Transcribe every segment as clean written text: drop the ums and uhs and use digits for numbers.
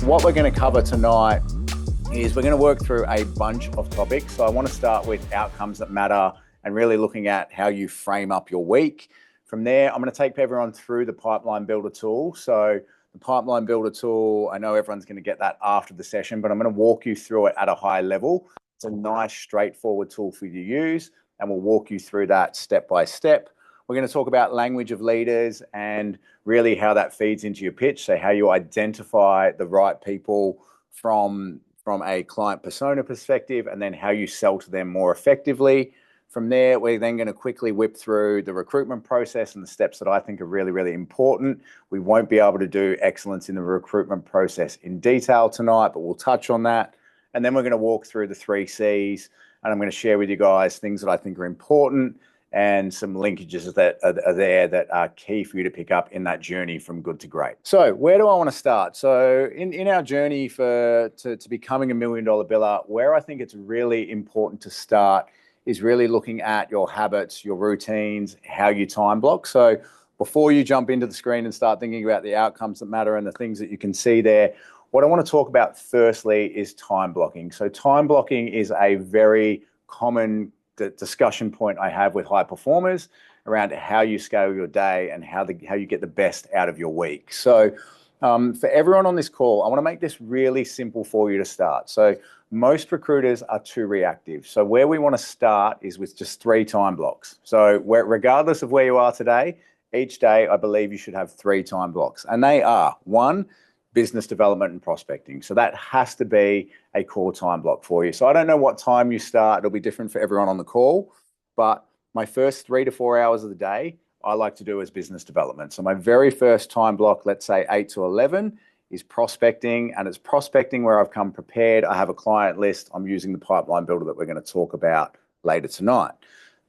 what we're going to cover tonight is we're going to work through a bunch of topics. So I want to start with outcomes that matter and really looking at how you frame up your week. From there, I'm going to take everyone through the pipeline builder tool. So the pipeline builder tool, I know everyone's going to get that after the session, but I'm going to walk you through it at a high level. It's a nice, straightforward tool for you to use, and we'll walk you through that step by step. We're going to talk about language of leaders and really how that feeds into your pitch. So how you identify the right people from a client persona perspective, and then how you sell to them more effectively. From there, we're then going to quickly whip through the recruitment process and the steps that I think are really, really important. We won't be able to do excellence in the recruitment process in detail tonight, but we'll touch on that. And then we're going to walk through the 3 C's, and I'm going to share with you guys things that I think are important and some linkages that are there that are key for you to pick up in that journey from good to great. So where do I want to start? So in our journey to becoming $1 million biller, where I think it's really important to start is really looking at your habits, your routines, how you time block. So before you jump into the screen and start thinking about the outcomes that matter and the things that you can see there, what I want to talk about firstly is time blocking. So time blocking is a very common discussion point I have with high performers around how you scale your day and how you get the best out of your week. So for everyone on this call, I want to make this really simple for you to start. So most recruiters are too reactive. So where we want to start is with just 3 time blocks. So regardless of where you are today, each day I believe you should have 3 time blocks. And they are: 1, business development and prospecting. So that has to be a core time block for you. So I don't know what time you start. It'll be different for everyone on the call, but my first 3 to 4 hours of the day, I like to do as business development. So my very first time block, let's say 8 to 11, is prospecting, and it's prospecting where I've come prepared. I have a client list. I'm using the pipeline builder that we're going to talk about later tonight.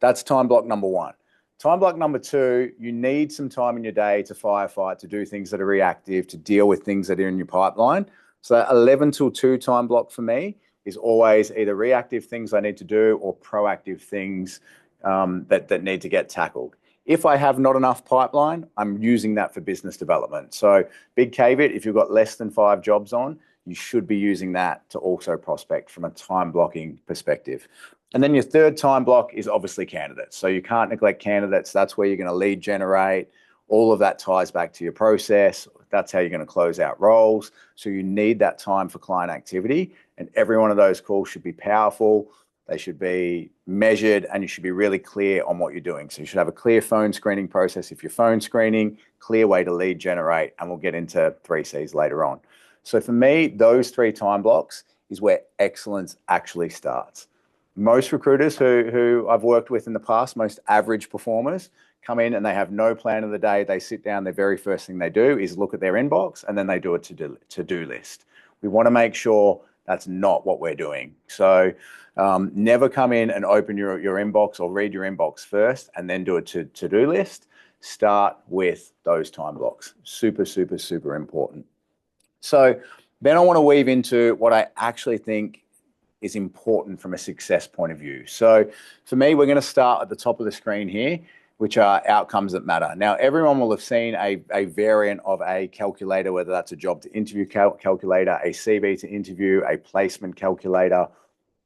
That's time block number 1. Time block number 2, you need some time in your day to firefight, to do things that are reactive, to deal with things that are in your pipeline. So that 11 till 2 time block for me is always either reactive things I need to do or proactive things that need to get tackled. If I have not enough pipeline, I'm using that for business development. So big caveat, if you've got less than 5 jobs on, you should be using that to also prospect from a time blocking perspective. And then your third time block is obviously candidates. So you can't neglect candidates. That's where you're going to lead generate. All of that ties back to your process. That's how you're going to close out roles. So you need that time for client activity. And every one of those calls should be powerful. They should be measured, and you should be really clear on what you're doing. So you should have a clear phone screening process if you're phone screening, clear way to lead generate, and we'll get into 3 C's later on. So for me, those 3 time blocks is where excellence actually starts. Most recruiters who I've worked with in the past, most average performers, come in and they have no plan of the day. They sit down, the very first thing they do is look at their inbox, and then they do a to-do list. We want to make sure that's not what we're doing. So never come in and open your inbox or read your inbox first and then do a to-do list. Start with those time blocks. Super, super, super important. So then I want to weave into what I actually think is important from a success point of view. So for me, we're going to start at the top of the screen here, which are outcomes that matter. Now, everyone will have seen a variant of a calculator, whether that's a job to interview calculator, a CV to interview, a placement calculator.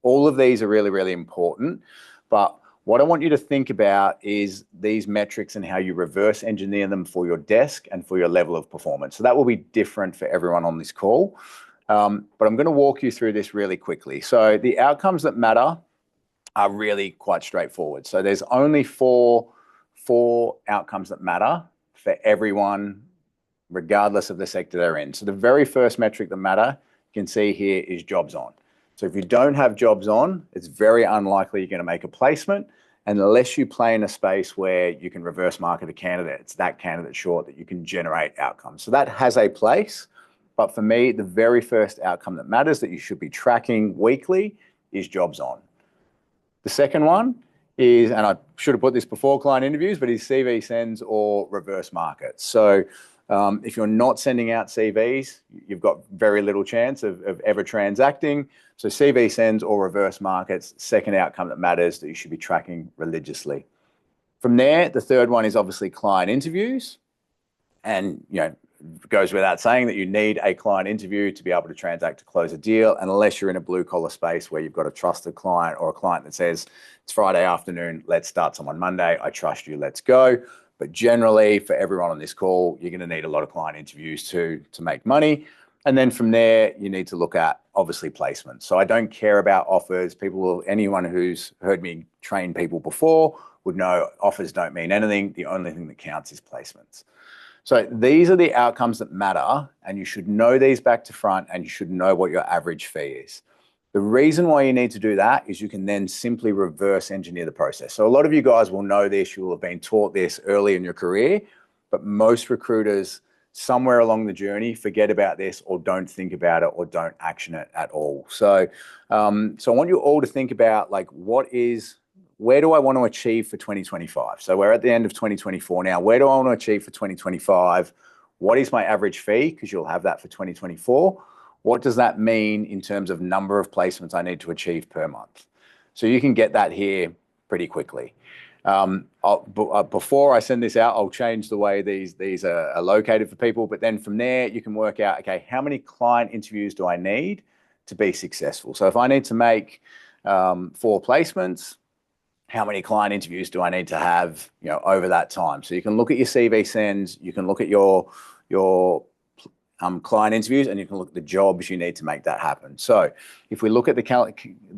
All of these are really, really important. But what I want you to think about is these metrics and how you reverse engineer them for your desk and for your level of performance. So that will be different for everyone on this call. But I'm going to walk you through this really quickly. So the outcomes that matter are really quite straightforward. So there's only four outcomes that matter for everyone, regardless of the sector they're in. So the very first metric that matter, you can see here, is jobs on. So if you don't have jobs on, it's very unlikely you're going to make a placement unless you play in a space where you can reverse market a candidate. It's that candidate short that you can generate outcomes. So that has a place. But for me, the very first outcome that matters that you should be tracking weekly is jobs on. The second one is, and I should have put this before client interviews, but is CV sends or reverse markets. So if you're not sending out CVs, you've got very little chance of ever transacting. So CV sends or reverse markets, second outcome that matters that you should be tracking religiously. From there, the third one is obviously client interviews. And, goes without saying that you need a client interview to be able to transact to close a deal, unless you're in a blue collar space where you've got a trusted client or a client that says, it's Friday afternoon, let's start someone Monday, I trust you, let's go. But generally, for everyone on this call, you're going to need a lot of client interviews to make money. And then from there, you need to look at, obviously, placements. So I don't care about offers. Anyone who's heard me train people before would know offers don't mean anything. The only thing that counts is placements. So these are the outcomes that matter, and you should know these back to front, and you should know what your average fee is. The reason why you need to do that is you can then simply reverse engineer the process. So a lot of you guys will know this, you will have been taught this early in your career, but most recruiters somewhere along the journey forget about this or don't think about it or don't action it at all. So I want you all to think about, like, where do I want to achieve for 2025? So we're at the end of 2024 now. Where do I want to achieve for 2025? What is my average fee? Because you'll have that for 2024. What does that mean in terms of number of placements I need to achieve per month? So you can get that here pretty quickly. Before I send this out, I'll change the way these are located for people. But then from there, you can work out, okay, how many client interviews do I need to be successful? So if I need to make 4 placements, how many client interviews do I need to have, over that time? So you can look at your CV sends, you can look at your client interviews, and you can look at the jobs you need to make that happen. So if we look at the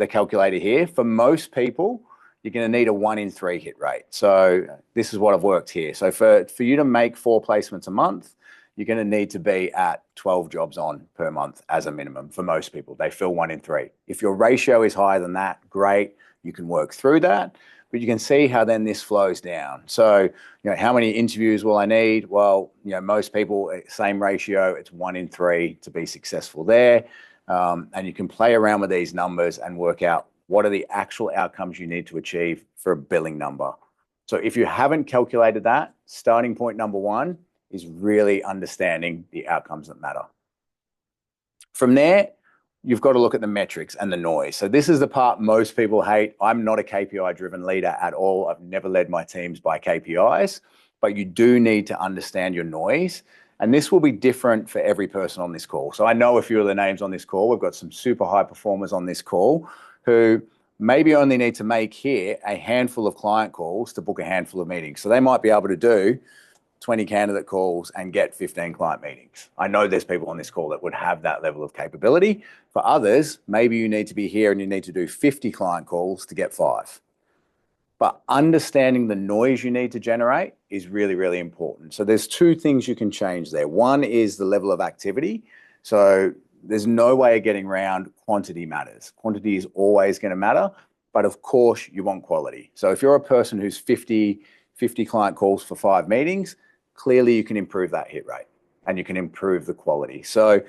calculator here, for most people, you're going to need a 1 in 3 hit rate. So this is what I've worked here. So for you to make 4 placements a month, you're going to need to be at 12 jobs on per month as a minimum. For most people, they fill 1 in 3. If your ratio is higher than that, great. You can work through that, but you can see how then this flows down. So, how many interviews will I need? Well, most people, same ratio, it's 1 in 3 to be successful there. And you can play around with these numbers and work out what are the actual outcomes you need to achieve for a billing number. So if you haven't calculated that, starting point number 1 is really understanding the outcomes that matter. From there, you've got to look at the metrics and the noise. So this is the part most people hate. I'm not a KPI-driven leader at all. I've never led my teams by KPIs, but you do need to understand your noise. And this will be different for every person on this call. So I know a few of the names on this call. We've got some super high performers on this call who maybe only need to make here a handful of client calls to book a handful of meetings. So they might be able to do 20 candidate calls and get 15 client meetings. I know there's people on this call that would have that level of capability. For others, maybe you need to be here and you need to do 50 client calls to get 5. But understanding the noise you need to generate is really, really important. So there's 2 things you can change there. One is the level of activity. So there's no way of getting around quantity matters. Quantity is always going to matter, but of course you want quality. So if you're a person who's 50 client calls for 5 meetings, clearly you can improve that hit rate and you can improve the quality. So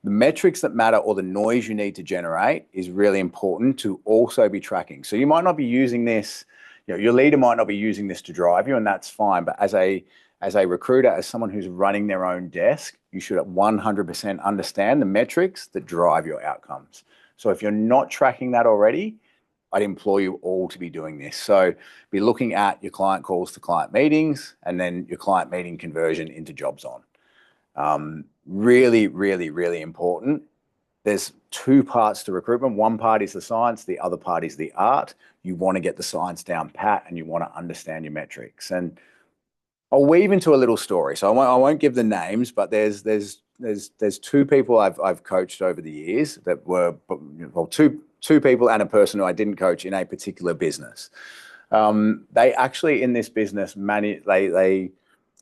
the metrics that matter, or the noise you need to generate, is really important to also be tracking. So you might not be using this, your leader might not be using this to drive you, and that's fine. But as a recruiter, as someone who's running their own desk, you should 100% understand the metrics that drive your outcomes. So if you're not tracking that already, I'd implore you all to be doing this. So be looking at your client calls to client meetings, and then your client meeting conversion into jobs on. Really, really, really important. There's 2 parts to recruitment. One part is the science, the other part is the art. You want to get the science down pat, and you want to understand your metrics. And I'll weave into a little story. So I won't give the names, but there's 2 people I've coached over the years that were, well, two people and a person who I didn't coach in a particular business. They actually, in this business, they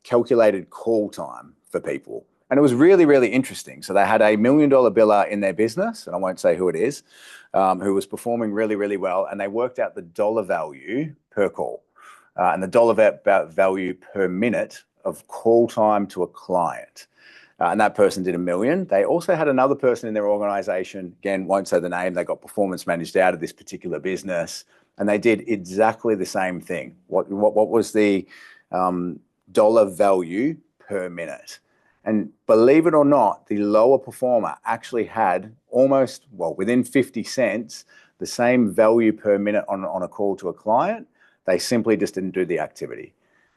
calculated call time for people. And it was really, really interesting. So they had a $1 million biller in their business, and I won't say who it is, who was performing really, really well. And they worked out the dollar value per call and the dollar value per minute of call time to a client. And that person did $1 million. They also had another person in their organization, again, won't say the name, they got performance managed out of this particular business, and they did exactly the same thing. What was the dollar value per minute? And believe it or not, the lower performer actually had almost, within 50 cents, the same value per minute on a call to a client. They simply just didn't do the activity.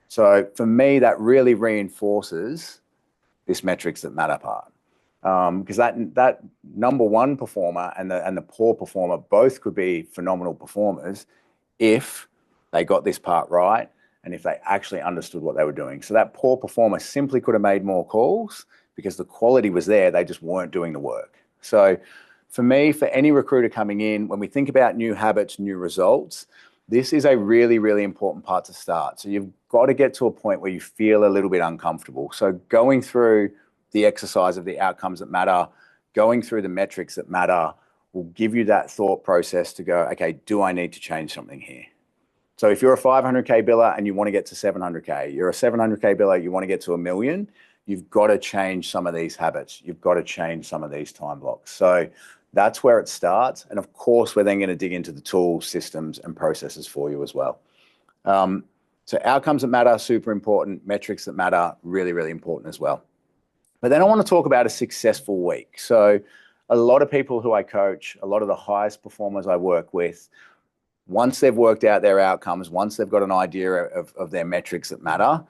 So for me, that really reinforces this metrics that matter part. Because that number one performer and the poor performer both could be phenomenal performers if they got this part right and if they actually understood what they were doing. So that poor performer simply could have made more calls because the quality was there, they just weren't doing the work. So for me, for any recruiter coming in, when we think about new habits, new results, this is a really, really important part to start. So you've got to get to a point where you feel a little bit uncomfortable. So going through the exercise of the outcomes that matter, going through the metrics that matter will give you that thought process to go, okay, do I need to change something here? So if you're a 500K biller and you want to get to 700K, you're a 700K biller, you want to get to 1 million, you've got to change some of these habits. You've got to change some of these time blocks. So that's where it starts. And of course, we're then going to dig into the tools, systems, and processes for you as well. So outcomes that matter, super important. Metrics that matter, really, really important as well. But then I want to talk about a successful week. So a lot of people who I coach, a lot of the highest performers I work with, once they've worked out their outcomes, once they've got an idea of their metrics that matter,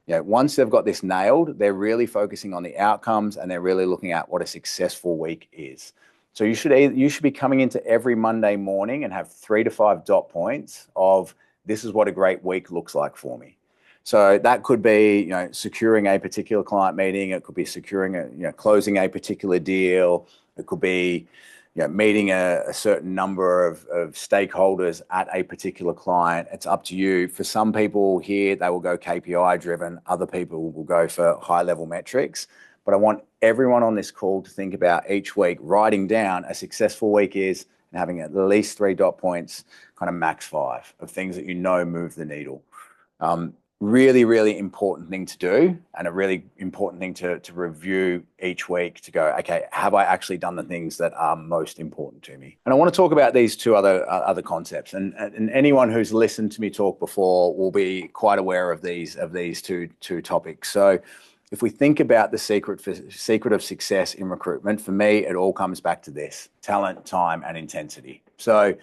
once they've got this nailed, they're really focusing on the outcomes and they're really looking at what a successful week is. So you should be coming into every Monday morning and have 3 to 5 dot points of this is what a great week looks like for me. So that could be, securing a particular client meeting. It could be securing closing a particular deal. It could be, meeting a certain number of stakeholders at a particular client. It's up to you. For some people here, they will go KPI driven. Other people will go for high level metrics. But I want everyone on this call to think about each week, writing down a successful week is and having at least 3 dot points, kind of max 5 of things that move the needle. Really, really important thing to do and a really important thing to review each week to go, okay, have I actually done the things that are most important to me? And I want to talk about these two other concepts. And anyone who's listened to me talk before will be quite aware of these two topics. So if we think about the secret of success in recruitment, for me, it all comes back to this: talent, time, and intensity. So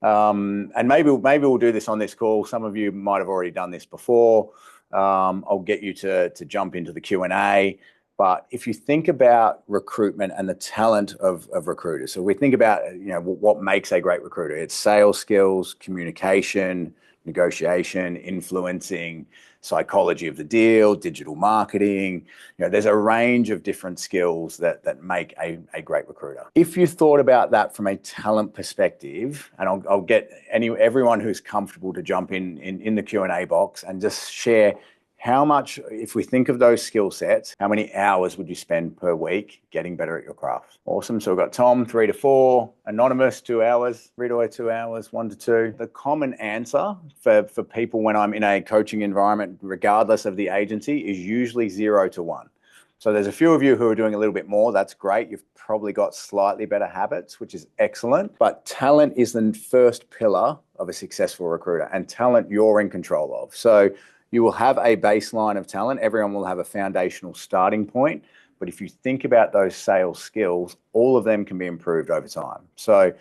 and maybe we'll do this on this call. Some of you might have already done this before. I'll get you to jump into the Q&A. But if you think about recruitment and the talent of recruiters, so we think about what makes a great recruiter. It's sales skills, communication, negotiation, influencing, psychology of the deal, digital marketing. There's a range of different skills that make a great recruiter. If you thought about that from a talent perspective, and I'll get everyone who's comfortable to jump in the Q&A box and just share how much, if we think of those skill sets, how many hours would you spend per week getting better at your craft? Awesome. So we've got Tom, 3 to 4, Anonymous, 2 hours, Rito, 2 hours, 1 to 2. The common answer for people when I'm in a coaching environment, regardless of the agency, is usually 0 to 1. So there's a few of you who are doing a little bit more. That's great. You've probably got slightly better habits, which is excellent. But talent is the first pillar of a successful recruiter, and talent you're in control of. So you will have a baseline of talent. Everyone will have a foundational starting point. But if you think about those sales skills, all of them can be improved over time. So,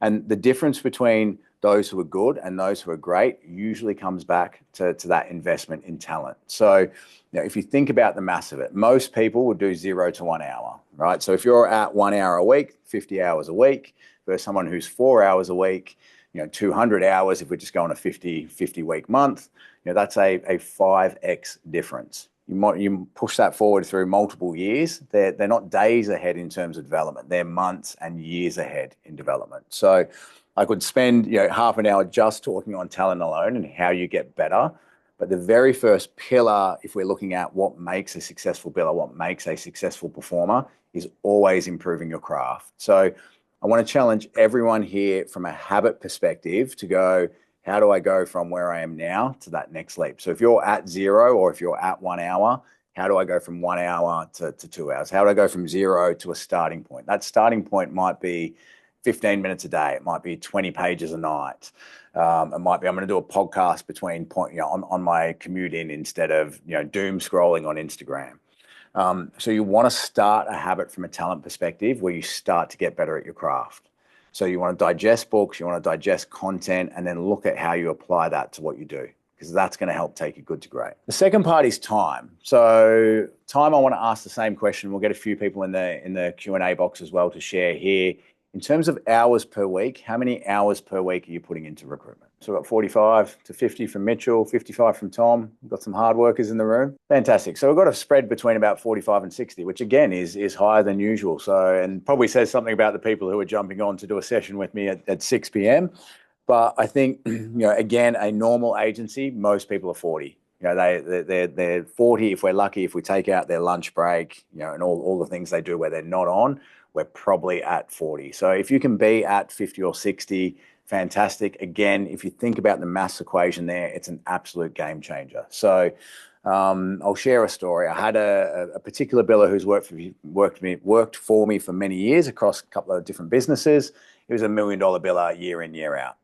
and the difference between those who are good and those who are great usually comes back to that investment in talent. So, if you think about the mass of it, most people would do 0 to 1 hour, right? So if you're at 1 hour a week, 50 hours a week, versus someone who's 4 hours a week, 200 hours, if we're just going a 50 week month, that's a 5x difference. You push that forward through multiple years. They're not days ahead in terms of development. They're months and years ahead in development. So I could spend half an hour just talking on talent alone and how you get better. But the very first pillar, if we're looking at what makes a successful biller, what makes a successful performer, is always improving your craft. So I want to challenge everyone here from a habit perspective to go, how do I go from where I am now to that next leap? So if you're at 0 or if you're at 1 hour, how do I go from 1 hour to 2 hours? How do I go from 0 to a starting point? That starting point might be 15 minutes a day. It might be 20 pages a night. It might be I'm going to do a podcast between on my commute in instead of doom scrolling on Instagram. So you want to start a habit from a talent perspective where you start to get better at your craft. So you want to digest books, you want to digest content, and then look at how you apply that to what you do. because that's going to help take you good to great. The second part is time. So time, I want to ask the same question. We'll get a few people in the Q&A box as well to share here. In terms of hours per week, how many hours per week are you putting into recruitment? So we've got 45 to 50 from Mitchell, 55 from Tom. We've got some hard workers in the room. Fantastic. So we've got a spread between about 45 and 60, which again is higher than usual. So, and probably says something about the people who are jumping on to do a session with me at 6 p.m. But I think, again, a normal agency, most people are 40. They're 40 if we're lucky, if we take out their lunch break, and all the things they do where they're not on, we're probably at 40. So if you can be at 50 or 60, fantastic. Again, if you think about the maths equation there, it's an absolute game changer. So I'll share a story. I had a particular biller who's worked for me for many years across a couple of different businesses. He was $1 million biller year in, year out.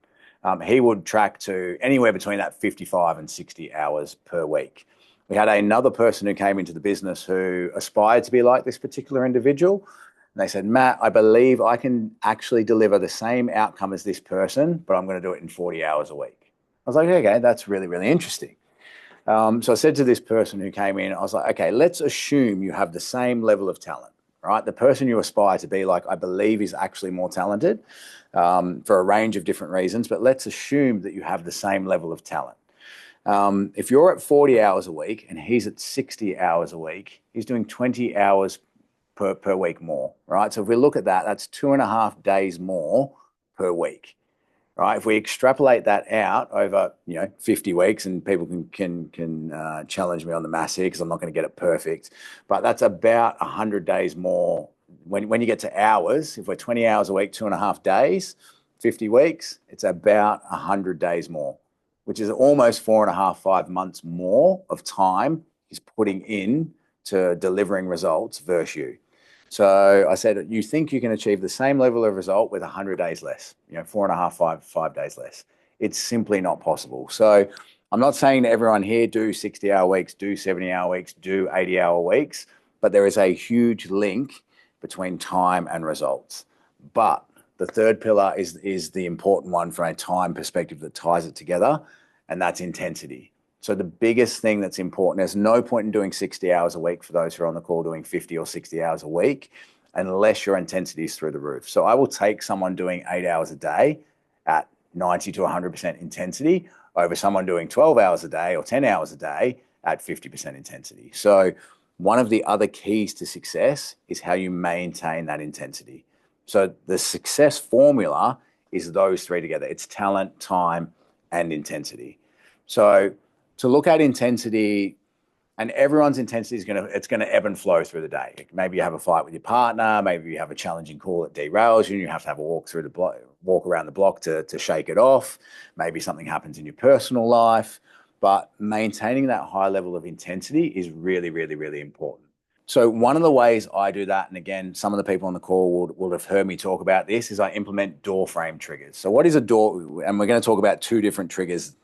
He would track to anywhere between that 55 and 60 hours per week. We had another person who came into the business who aspired to be like this particular individual. And they said, Matt, I believe I can actually deliver the same outcome as this person, but I'm going to do it in 40 hours a week. I was like, okay, that's really, really interesting. So I said to this person who came in, I was like, okay, let's assume you have the same level of talent, right? The person you aspire to be like, I believe is actually more talented for a range of different reasons, but let's assume that you have the same level of talent. If you're at 40 hours a week and he's at 60 hours a week, he's doing 20 hours per week more, right? So if we look at that, that's 2.5 days more per week, right? If we extrapolate that out over 50 weeks, and people can challenge me on the maths here because I'm not going to get it perfect, but that's about 100 days more. When you get to hours, if we're 20 hours a week, 2.5 days, 50 weeks, it's about 100 days more, which is almost 4.5, 5 months more of time he's putting in to delivering results versus you. So I said, you think you can achieve the same level of result with 100 days less, 4.5, 5 days less. It's simply not possible. So I'm not saying to everyone here, do 60-hour weeks, do 70-hour weeks, do 80-hour weeks, but there is a huge link between time and results. But the third pillar is the important one from a time perspective that ties it together, and that's intensity. So the biggest thing that's important, there's no point in doing 60 hours a week for those who are on the call doing 50 or 60 hours a week, unless your intensity is through the roof. So I will take someone doing 8 hours a day at 90 to 100% intensity over someone doing 12 hours a day or 10 hours a day at 50% intensity. So one of the other keys to success is how you maintain that intensity. So the success formula is those three together. It's talent, time, and intensity. So to look at intensity, and everyone's intensity is going to ebb and flow through the day. Maybe you have a fight with your partner, maybe you have a challenging call that derails you, and you have to have a walk around the block to shake it off. Maybe something happens in your personal life, but maintaining that high level of intensity is really, really, really important. So one of the ways I do that, and again, some of the people on the call will have heard me talk about this, is I implement door frame triggers. So what is a door? And we're going to talk about two different triggers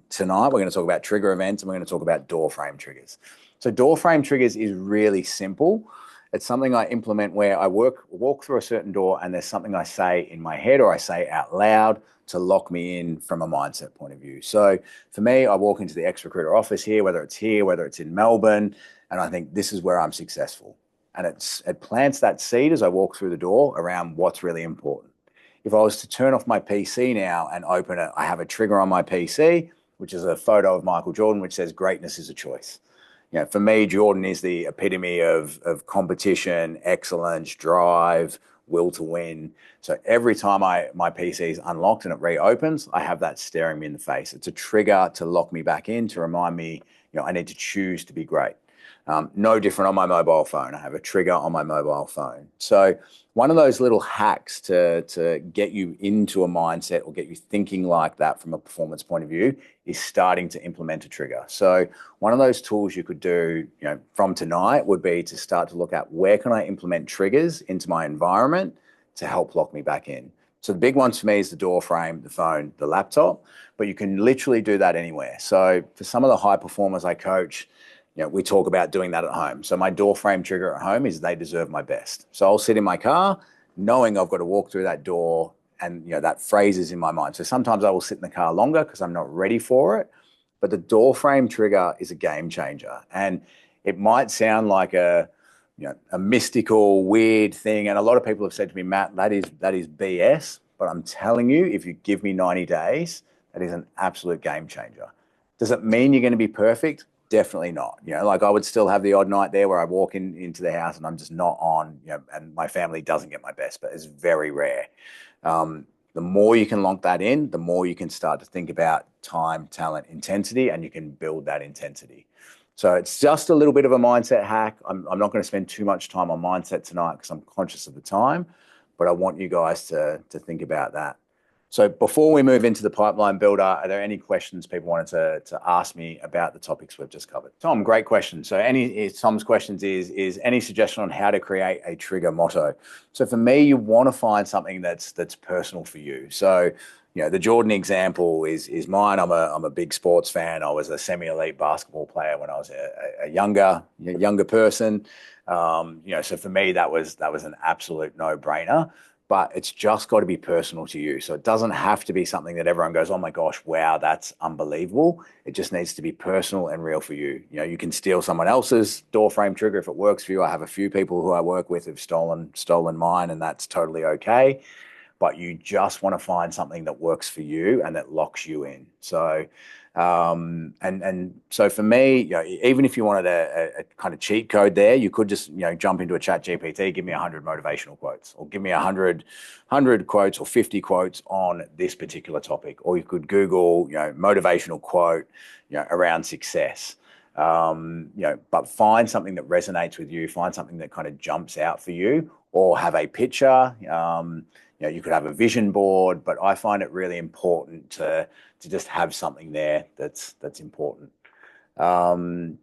tonight. We're going to talk about trigger events, and we're going to talk about door frame triggers. So door frame triggers is really simple. It's something I implement where I walk through a certain door, and there's something I say in my head or I say out loud to lock me in from a mindset point of view. So for me, I walk into the ex-recruiter office here, whether it's in Melbourne, and I think this is where I'm successful. And it plants that seed as I walk through the door around what's really important. If I was to turn off my PC now and open it, I have a trigger on my PC, which is a photo of Michael Jordan, which says greatness is a choice. For me, Jordan is the epitome of competition, excellence, drive, will to win. So every time my PC is unlocked and it reopens, I have that staring me in the face. It's a trigger to lock me back in, to remind me, I need to choose to be great. No different on my mobile phone. I have a trigger on my mobile phone. So one of those little hacks to get you into a mindset or get you thinking like that from a performance point of view is starting to implement a trigger. So one of those tools you could do, from tonight would be to start to look at where can I implement triggers into my environment to help lock me back in. So the big ones for me is the door frame, the phone, the laptop, but you can literally do that anywhere. So for some of the high performers I coach, we talk about doing that at home. So my door frame trigger at home is they deserve my best. So I'll sit in my car knowing I've got to walk through that door, and that phrase is in my mind. So sometimes I will sit in the car longer because I'm not ready for it. but the door frame trigger is a game changer. And it might sound like a mystical, weird thing. And a lot of people have said to me, Matt, that is BS. But I'm telling you, if you give me 90 days, that is an absolute game changer. Does it mean you're going to be perfect? Definitely not. Like I would still have the odd night there where I walk into the house and I'm just not on, and my family doesn't get my best, but it's very rare. The more you can lock that in, the more you can start to think about time, talent, intensity, and you can build that intensity. So it's just a little bit of a mindset hack. I'm not going to spend too much time on mindset tonight because I'm conscious of the time, but I want you guys to think about that. So before we move into the pipeline builder, are there any questions people wanted to ask me about the topics we've just covered? Tom, great question. So Tom's questions is any suggestion on how to create a trigger motto? So for me, you want to find something that's personal for you. So the Jordan example is mine. I'm a big sports fan. I was a semi-elite basketball player when I was a younger person. So for me, that was an absolute no-brainer. But it's just got to be personal to you. So it doesn't have to be something that everyone goes, oh my gosh, wow, that's unbelievable. It just needs to be personal and real for you. You can steal someone else's door frame trigger if it works for you. I have a few people who I work with who've stolen mine, and that's totally okay. But you just want to find something that works for you and that locks you in. So, so for me, even if you wanted a kind of cheat code there, you could just, jump into a chat GPT, give me 100 motivational quotes, or give me 100 quotes or 50 quotes on this particular topic. Or you could Google, motivational quote, around success. But find something that resonates with you, find something that kind of jumps out for you, or have a picture. You could have a vision board, but I find it really important to just have something there that's important. And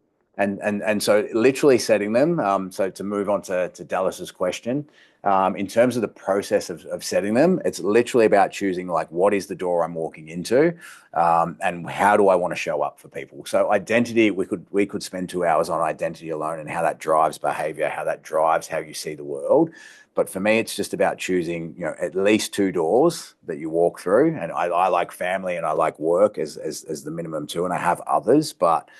so literally setting them. So to move on to Dallas's question, in terms of the process of setting them, it's literally about choosing like what is the door I'm walking into, and how do I want to show up for people. So identity, we could spend 2 hours on identity alone and how that drives behavior, how that drives how you see the world. But for me, it's just about choosing, at least 2 doors that you walk through. And I like family and I like work as the minimum 2, and I have others. But,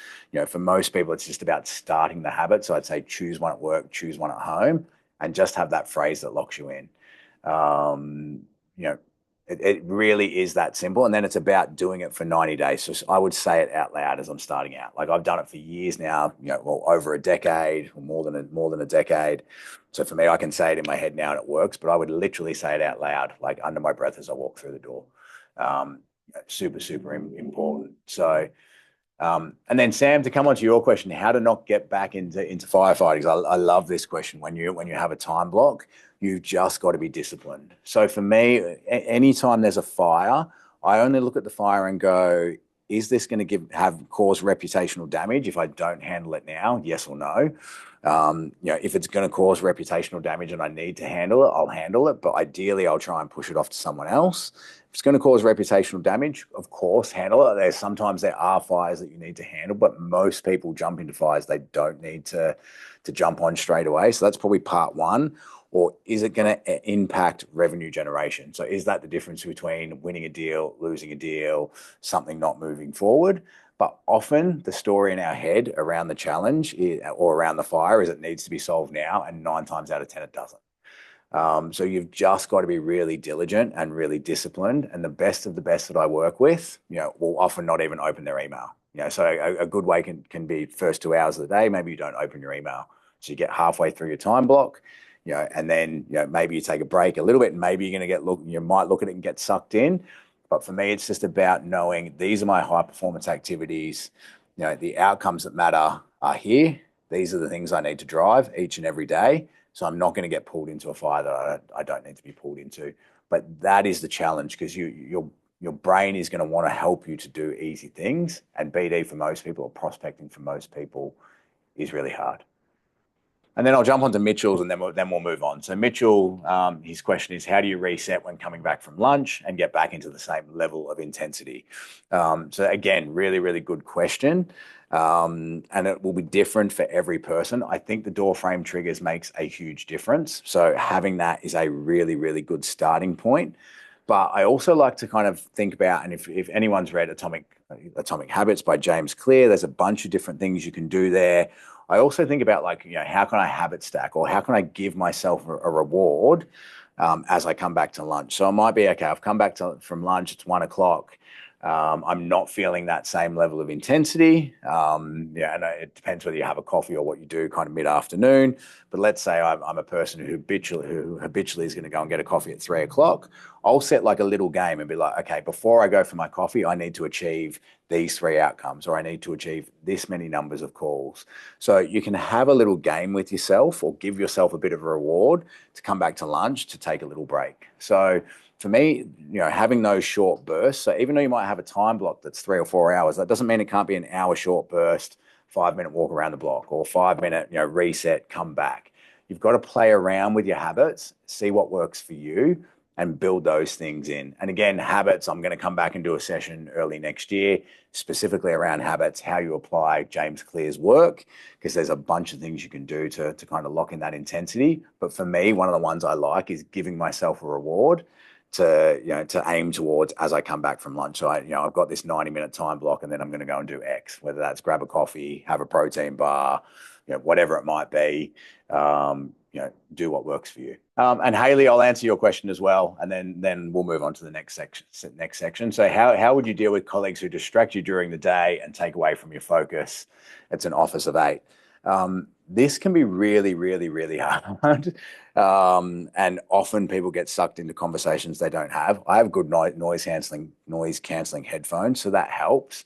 for most people, it's just about starting the habit. So I'd say choose one at work, choose one at home, and just have that phrase that locks you in. It really is that simple. And then it's about doing it for 90 days. So I would say it out loud as I'm starting out. Like I've done it for years now, over a decade or more than a decade. So for me, I can say it in my head now and it works, but I would literally say it out loud, like under my breath as I walk through the door. Super, super important. So, and then Sam, to come on to your question, how to not get back into firefighting. I love this question. When you have a time block, you've just got to be disciplined. So for me, anytime there's a fire, I only look at the fire and go, is this going to cause reputational damage if I don't handle it now? Yes or no? If it's going to cause reputational damage and I need to handle it, I'll handle it. But ideally, I'll try and push it off to someone else. If it's going to cause reputational damage, of course, handle it. Sometimes there are fires that you need to handle, but most people jump into fires they don't need to jump on straight away. So that's probably part one. Or is it going to impact revenue generation? So is that the difference between winning a deal, losing a deal, something not moving forward? But often the story in our head around the challenge or around the fire is it needs to be solved now, and 9 times out of 10 it doesn't. So you've just got to be really diligent and really disciplined. And the best of the best that I work with, will often not even open their email. So a good way can be first 2 hours of the day, maybe you don't open your email. So you get halfway through your time block, and then, maybe you take a break a little bit and maybe you're going to you might look at it and get sucked in. But for me, it's just about knowing these are my high performance activities. The outcomes that matter are here. These are the things I need to drive each and every day. So I'm not going to get pulled into a fire that I don't need to be pulled into. But that is the challenge, because your brain is going to want to help you to do easy things. And BD for most people, or prospecting for most people, is really hard. And then I'll jump onto Mitchell's and then we'll move on. So Mitchell, his question is, how do you reset when coming back from lunch and get back into the same level of intensity? So again, really, really good question. And it will be different for every person. I think the door frame triggers makes a huge difference. So having that is a really, really good starting point. But I also like to kind of think about, and if anyone's read Atomic Atomic Habits by James Clear. There's a bunch of different things you can do there. I also think about like, how can I habit stack, or how can I give myself a reward as I come back to lunch? So it might be, okay, I've come back from lunch, it's 1 o'clock. I'm not feeling that same level of intensity. And it depends whether you have a coffee or what you do kind of mid-afternoon. But let's say I'm a person who habitually is going to go and get a coffee at 3 o'clock. I'll set like a little game and be like, okay, before I go for my coffee, I need to achieve these 3 outcomes, or I need to achieve this many numbers of calls. So you can have a little game with yourself, or give yourself a bit of a reward to come back to lunch to take a little break. So for me, having those short bursts, so even though you might have a time block that's 3 or 4 hours, that doesn't mean it can't be an hour short burst, 5-minute walk around the block, or 5-minute, reset, come back. You've got to play around with your habits, see what works for you, and build those things in. And again, habits, I'm going to come back and do a session early next year, specifically around habits, how you apply James Clear's work, because there's a bunch of things you can do to kind of lock in that intensity. But for me, one of the ones I like is giving myself a reward to aim towards as I come back from lunch. So I've got this 90-minute time block, and then I'm going to go and do X, whether that's grab a coffee, have a protein bar, whatever it might be. Do what works for you. And Haley, I'll answer your question as well, and then we'll move on to the next section. So how would you deal with colleagues who distract you during the day and take away from your focus? It's an office of 8. This can be really, really, really hard. And often people get sucked into conversations they don't have. I have good noise canceling headphones, so that helps.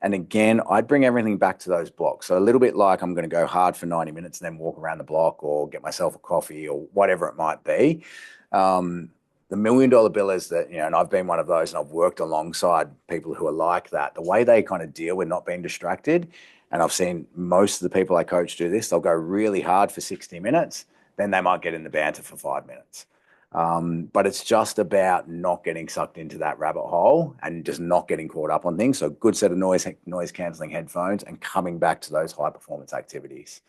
And again, I'd bring everything back to those blocks. So a little bit like I'm going to go hard for 90 minutes and then walk around the block, or get myself a coffee, or whatever it might be. The $1 million bill is that, and I've been one of those, and I've worked alongside people who are like that. The way they kind of deal with not being distracted, and I've seen most of the people I coach do this, they'll go really hard for 60 minutes, then they might get in the banter for 5 minutes. But it's just about not getting sucked into that rabbit hole and just not getting caught up on things. So a good set of noise canceling headphones, and coming back to those high performance activities.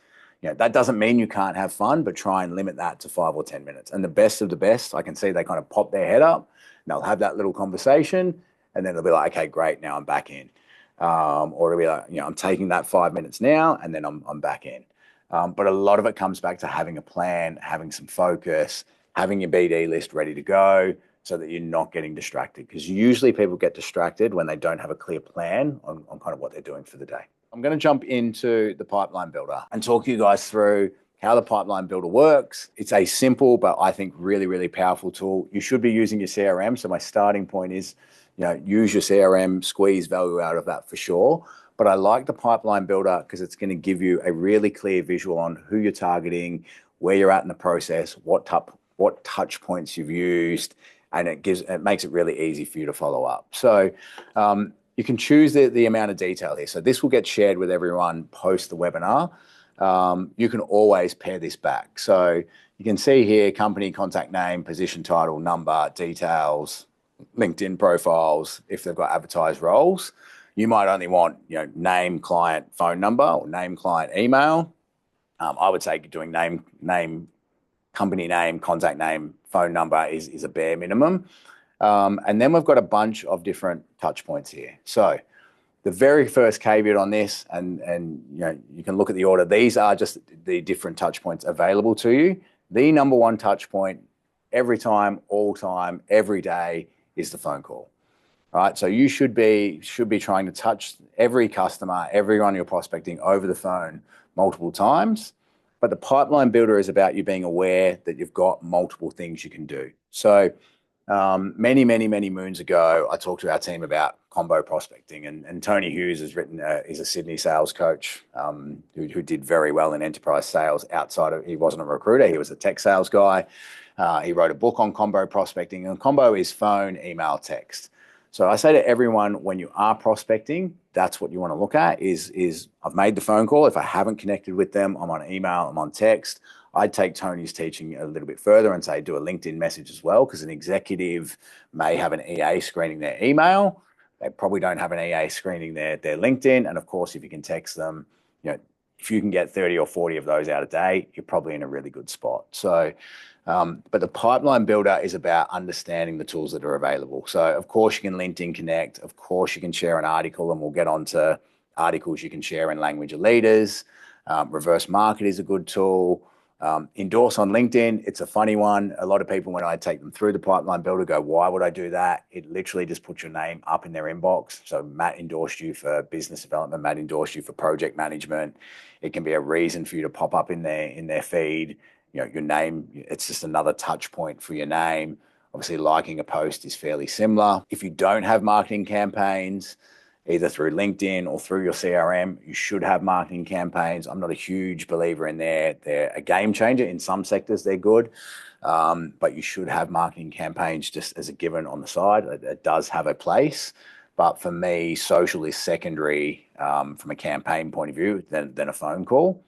That doesn't mean you can't have fun, but try and limit that to 5 or 10 minutes. And the best of the best, I can see they kind of pop their head up, and they'll have that little conversation, and then they'll be like, okay, great, now I'm back in. Or it'll be like, I'm taking that 5 minutes now, and then I'm back in. But a lot of it comes back to having a plan, having some focus, having your BD list ready to go, so that you're not getting distracted. Because usually people get distracted when they don't have a clear plan on kind of what they're doing for the day. I'm going to jump into the pipeline builder and talk you guys through how the pipeline builder works. It's a simple, but I think really, really powerful tool. You should be using your CRM. So my starting point is, use your CRM, squeeze value out of that for sure. But I like the pipeline builder because it's going to give you a really clear visual on who you're targeting, where you're at in the process, what touch points you've used, and it makes it really easy for you to follow up. So you can choose the amount of detail here. So this will get shared with everyone post the webinar. You can always pair this back. So you can see here, company, contact name, position title, number, details, LinkedIn profiles, if they've got advertised roles. You might only want, name, client, phone number, or name, client, email. I would say doing name, company name, contact name, phone number is a bare minimum. And then we've got a bunch of different touch points here. So the very first caveat on this, and you can look at the order. These are just the different touch points available to you. The number one touch point every time, all time, every day is the phone call. All right, so you should be trying to touch every customer, everyone you're prospecting over the phone multiple times. But the pipeline builder is about you being aware that you've got multiple things you can do. So many moons ago, I talked to our team about combo prospecting, and Tony Hughes is a Sydney sales coach who did very well in enterprise sales he wasn't a recruiter, he was a tech sales guy. He wrote a book on combo prospecting, and combo is phone, email, text. So I say to everyone, when you are prospecting, that's what you want to look at is I've made the phone call. If I haven't connected with them, I'm on email, I'm on text. I'd take Tony's teaching a little bit further and say, do a LinkedIn message as well, because an executive may have an EA screening their email. They probably don't have an EA screening their LinkedIn. And of course, if you can text them, if you can get 30 or 40 of those out a day, you're probably in a really good spot. So But the pipeline builder is about understanding the tools that are available. So of course you can LinkedIn Connect. Of course you can share an article, and we'll get on to articles you can share in language of leaders. Reverse market is a good tool. Endorse on LinkedIn. It's a funny one. A lot of people, when I take them through the pipeline builder, go, why would I do that? It literally just puts your name up in their inbox. So Matt endorsed you for business development. Matt endorsed you for project management. It can be a reason for you to pop up in their feed. You know, your name, it's just another touch point for your name. Obviously, liking a post is fairly similar. If you don't have marketing campaigns, either through LinkedIn or through your CRM, you should have marketing campaigns. I'm not a huge believer in there. They're a game changer. In some sectors, they're good, but you should have marketing campaigns just as a given on the side. It does have a place. But for me, social is secondary from a campaign point of view than a phone call.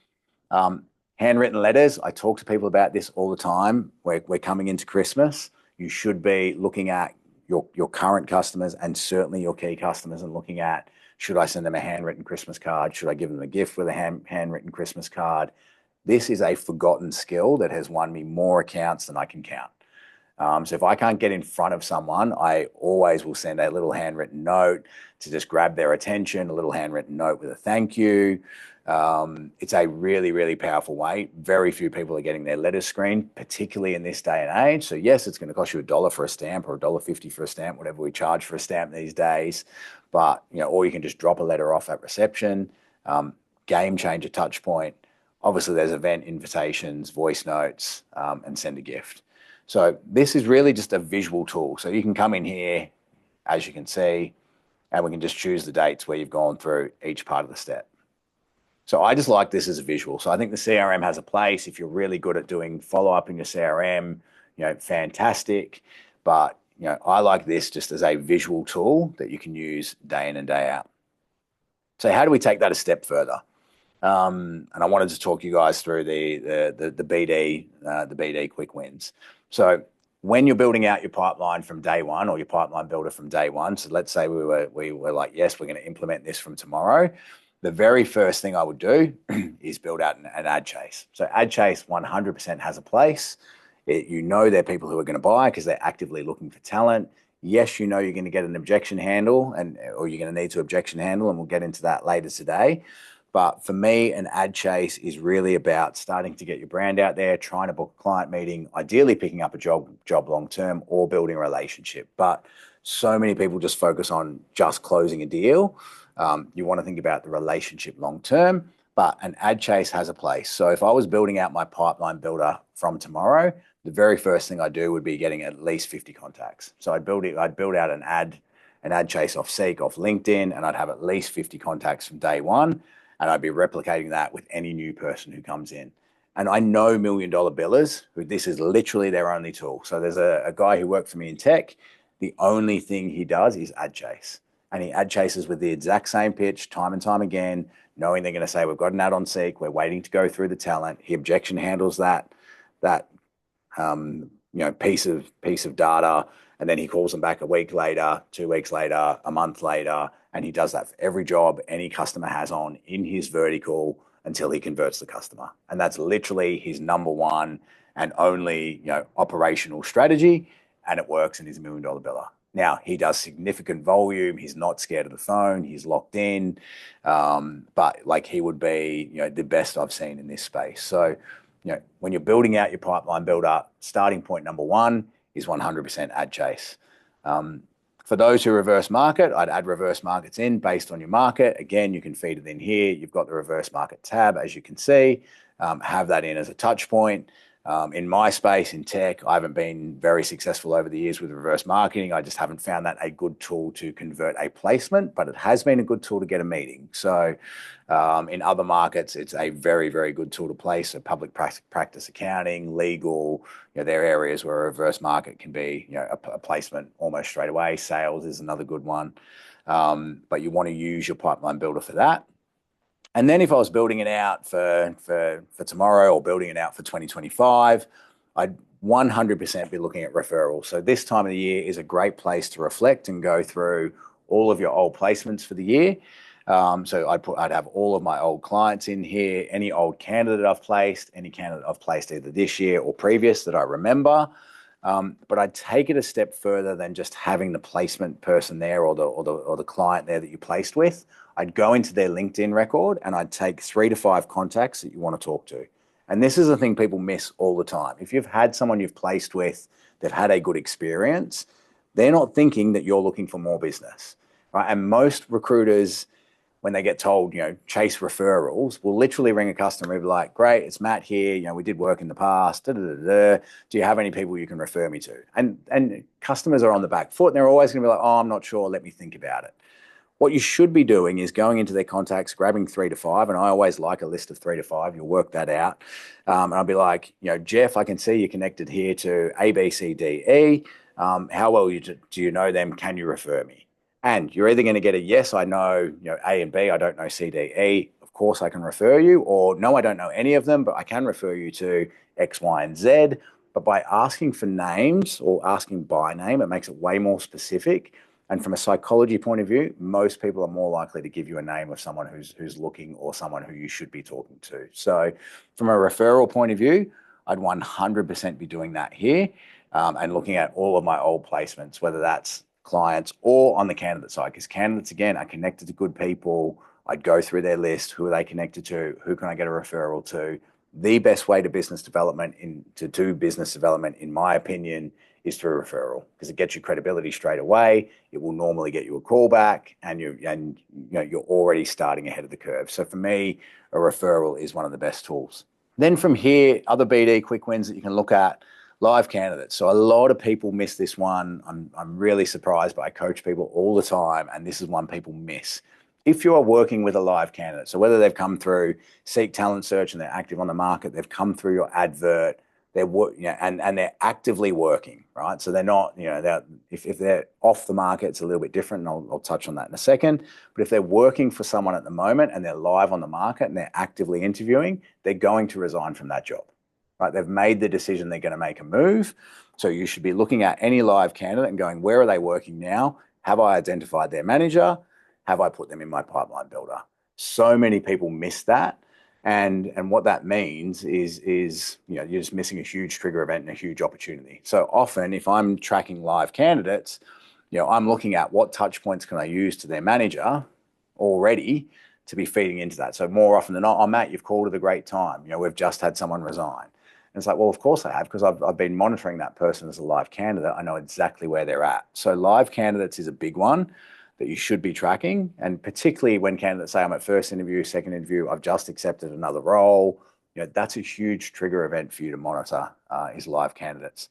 Handwritten letters, I talk to people about this all the time. We're coming into Christmas. You should be looking at your current customers and certainly your key customers and looking at, should I send them a handwritten Christmas card? Should I give them a gift with a handwritten Christmas card? This is a forgotten skill that has won me more accounts than I can count. So if I can't get in front of someone, I always will send a little handwritten note to just grab their attention, a little handwritten note with a thank you. It's a really, really powerful way. Very few people are getting their letters screened, particularly in this day and age. So yes, it's going to cost you $1 for a stamp or $1.50 for a stamp, whatever we charge for a stamp these days. But, you know, or you can just drop a letter off at reception. Game changer touch point. Obviously, there's event invitations, voice notes, and send a gift. So this is really just a visual tool. So you can come in here, as you can see, and we can just choose the dates where you've gone through each part of the step. So I just like this as a visual. So I think the CRM has a place. If you're really good at doing follow-up in your CRM, you know, fantastic. But, you know, I like this just as a visual tool that you can use day in and day out. So how do we take that a step further? And I wanted to talk you guys through the BD quick wins. So when you're building out your pipeline from day one, or your pipeline builder from day one, so let's say we were like, yes, we're going to implement this from tomorrow. The very first thing I would do is build out an ad chase. So ad chase 100% has a place. You know they're people who are going to buy because they're actively looking for talent. Yes, you know you're going to get an objection handle, or you're going to need to objection handle, and we'll get into that later today. But for me, an ad chase is really about starting to get your brand out there, trying to book a client meeting, ideally picking up a job long-term, or building a relationship. But so many people just focus on just closing a deal. You want to think about the relationship long-term, but an ad chase has a place. So if I was building out my pipeline builder from tomorrow, the very first thing I'd do would be getting at least 50 contacts. So I'd build out an ad chase off Seek, off LinkedIn, and I'd have at least 50 contacts from day one. And I'd be replicating that with any new person who comes in. And I know $1 million billers who this is literally their only tool. So there's a guy who worked for me in tech. The only thing he does is ad chase. And he ad chases with the exact same pitch time and time again, knowing they're going to say, we've got an ad on Seek, we're waiting to go through the talent. He objection handles that piece of data, and then he calls them back a week later, 2 weeks later, a month later, and he does that for every job any customer has on in his vertical until he converts the customer. And that's literally his number one and only, operational strategy, and it works, and he's $1 million biller. Now, he does significant volume. He's not scared of the phone. He's locked in. But like, he would be, the best I've seen in this space. So, when you're building out your pipeline builder, starting point number one is 100% ad chase. For those who reverse market, I'd add reverse markets in based on your market. Again, you can feed it in here. You've got the reverse market tab, as you can see. Have that in as a touch point. In my space, in tech, I haven't been very successful over the years with reverse marketing. I just haven't found that a good tool to convert a placement, but it has been a good tool to get a meeting. So in other markets, it's a very, very good tool to place. So public practice accounting, legal, they're areas where a reverse market can be a placement almost straight away. Sales is another good one. But you want to use your pipeline builder for that. And then if I was building it out for tomorrow, or building it out for 2025, I'd 100% be looking at referrals. So this time of the year is a great place to reflect and go through all of your old placements for the year. So I'd have all of my old clients in here, any old candidate I've placed, any candidate I've placed either this year or previous that I remember. But I'd take it a step further than just having the placement person there or the client there that you placed with. I'd go into their LinkedIn record and I'd take 3 to 5 contacts that you want to talk to. And this is a thing people miss all the time. If you've had someone you've placed with, they've had a good experience, they're not thinking that you're looking for more business, right? And most recruiters, when they get told, chase referrals, will literally ring a customer and be like, great, it's Matt here. We did work in the past. Da, da, da, da. Do you have any people you can refer me to? And customers are on the back foot and they're always going to be like, oh, I'm not sure. Let me think about it. What you should be doing is going into their contacts, grabbing 3 to 5, and I always like a list of 3 to 5. You'll work that out. And I'll be like, Jeff, I can see you're connected here to A, B, C, D, E. How well do you know them? Can you refer me? And you're either going to get a yes, I know, A and B, I don't know C, D, E. Of course, I can refer you, or no, I don't know any of them, but I can refer you to X, Y, and Z. But by asking for names or asking by name, it makes it way more specific. And from a psychology point of view, most people are more likely to give you a name of someone who's looking or someone who you should be talking to. So from a referral point of view, I'd 100% be doing that here and looking at all of my old placements, whether that's clients or on the candidate side, because candidates, again, are connected to good people. I'd go through their list. Who are they connected to? Who can I get a referral to? The best way to do business development, in my opinion, is through referral, because it gets you credibility straight away. It will normally get you a call back, and you're already starting ahead of the curve. So for me, a referral is one of the best tools. Then from here, other BD quick wins that you can look at: live candidates. So a lot of people miss this one. I'm really surprised, but I coach people all the time, and this is one people miss. If you are working with a live candidate, so whether they've come through Seek Talent Search and they're active on the market, they've come through your advert, and they're actively working, right? So they're not, if they're off the market, it's a little bit different, and I'll touch on that in a second. But if they're working for someone at the moment and they're live on the market and they're actively interviewing, they're going to resign from that job, right? They've made the decision they're going to make a move. So you should be looking at any live candidate and going, where are they working now? Have I identified their manager? Have I put them in my pipeline builder? So many people miss that. And what that means is you're just missing a huge trigger event and a huge opportunity. So often, if I'm tracking live candidates, I'm looking at what touch points can I use to their manager already to be feeding into that. So more often than not, oh, Matt, you've called at a great time. We've just had someone resign. And it's like, well, of course I have, because I've been monitoring that person as a live candidate. I know exactly where they're at. So live candidates is a big one that you should be tracking. And particularly when candidates say, I'm at first interview, second interview, I've just accepted another role, that's a huge trigger event for you to monitor is live candidates.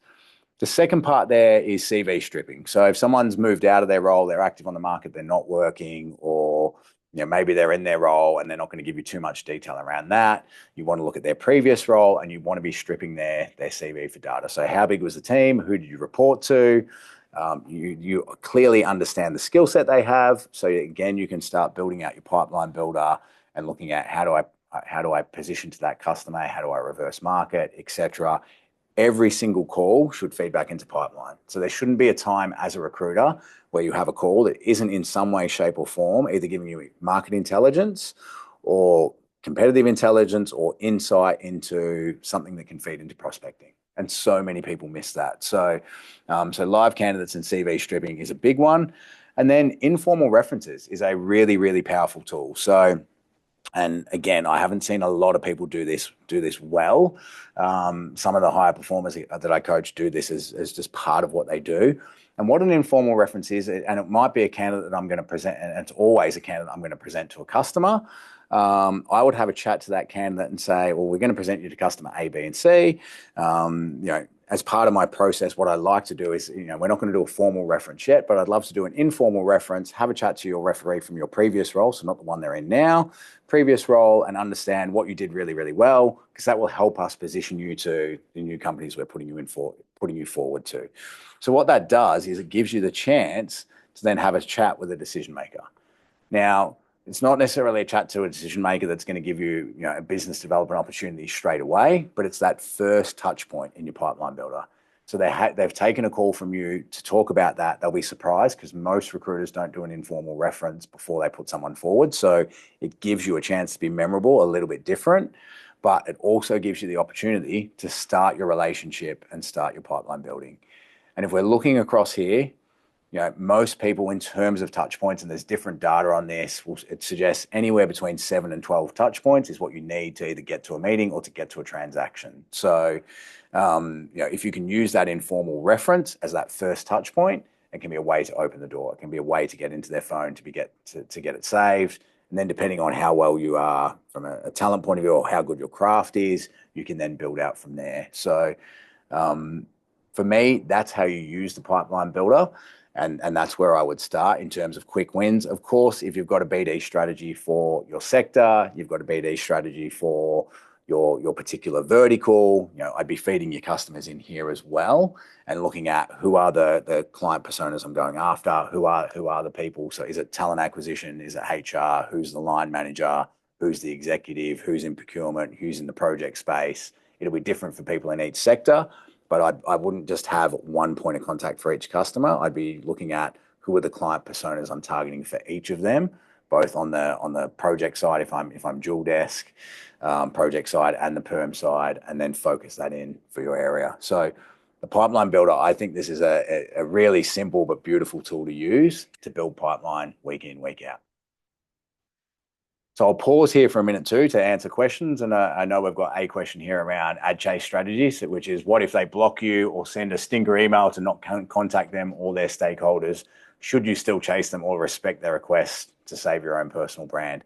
The second part there is CV stripping. So if someone's moved out of their role, they're active on the market, they're not working, or maybe they're in their role and they're not going to give you too much detail around that. You want to look at their previous role and you want to be stripping their CV for data. So how big was the team? Who did you report to? You clearly understand the skill set they have. So again, you can start building out your pipeline builder and looking at how do I position to that customer? How do I reverse market, etc. Every single call should feed back into pipeline. So there shouldn't be a time as a recruiter where you have a call that isn't in some way, shape, or form either giving you market intelligence or competitive intelligence or insight into something that can feed into prospecting. And so many people miss that. So live candidates and CV stripping is a big one. And then informal references is a really, really powerful tool. So, and again, I haven't seen a lot of people do this well. Some of the higher performers that I coach do this as just part of what they do. And what an informal reference is, and it might be a candidate that I'm going to present, and it's always a candidate I'm going to present to a customer. I would have a chat to that candidate and say, well, we're going to present you to customer A, B, and C. As part of my process, what I like to do is, we're not going to do a formal reference yet, but I'd love to do an informal reference, have a chat to your referee from your previous role, so not the one they're in now, previous role, and understand what you did really, really well, because that will help us position you to the new companies we're putting you forward to. So what that does is it gives you the chance to then have a chat with a decision maker. Now, it's not necessarily a chat to a decision maker that's going to give you, a business development opportunity straight away, but it's that first touch point in your pipeline builder. So they've taken a call from you to talk about that. They'll be surprised because most recruiters don't do an informal reference before they put someone forward. So it gives you a chance to be memorable, a little bit different, but it also gives you the opportunity to start your relationship and start your pipeline building. And if we're looking across here, most people in terms of touch points, and there's different data on this, it suggests anywhere between 7 and 12 touch points is what you need to either get to a meeting or to get to a transaction. So, if you can use that informal reference as that first touch point, it can be a way to open the door. It can be a way to get into their phone to get it saved. And then depending on how well you are from a talent point of view or how good your craft is, you can then build out from there. So for me, that's how you use the pipeline builder. And that's where I would start in terms of quick wins. Of course, if you've got a BD strategy for your sector, you've got a BD strategy for your particular vertical, I'd be feeding your customers in here as well and looking at who are the client personas I'm going after, who are the people. So is it talent acquisition? Is it HR? Who's the line manager? Who's the executive? Who's in procurement? Who's in the project space? It'll be different for people in each sector. But I wouldn't just have one point of contact for each customer. I'd be looking at who are the client personas I'm targeting for each of them, both on the project side, if I'm dual desk, project side and the perm side, and then focus that in for your area. So the pipeline builder, I think this is a really simple but beautiful tool to use to build pipeline week in, week out. So I'll pause here for a minute too to answer questions. And I know we've got a question here around ad chase strategies, which is what if they block you or send a stinker email to not contact them or their stakeholders? Should you still chase them or respect their request to save your own personal brand?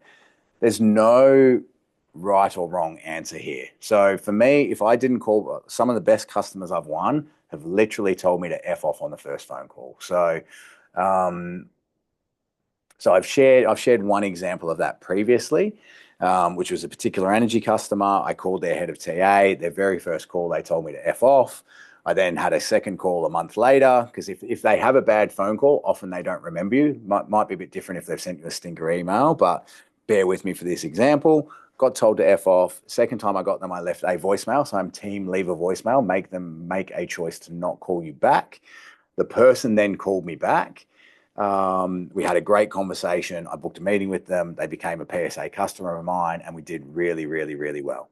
There's no right or wrong answer here. So for me, if I didn't call, some of the best customers I've won have literally told me to F off on the first phone call. So I've shared one example of that previously, which was a particular energy customer. I called their head of TA. Their very first call, they told me to F off. I then had a second call a month later because if they have a bad phone call, often they don't remember you. Might be a bit different if they've sent you a stinker email, but bear with me for this example. Got told to F off. Second time I got them, I left a voicemail. So I'm team leave a voicemail, make them make a choice to not call you back. The person then called me back. We had a great conversation. I booked a meeting with them. They became a PSA customer of mine, and we did really, really, really well.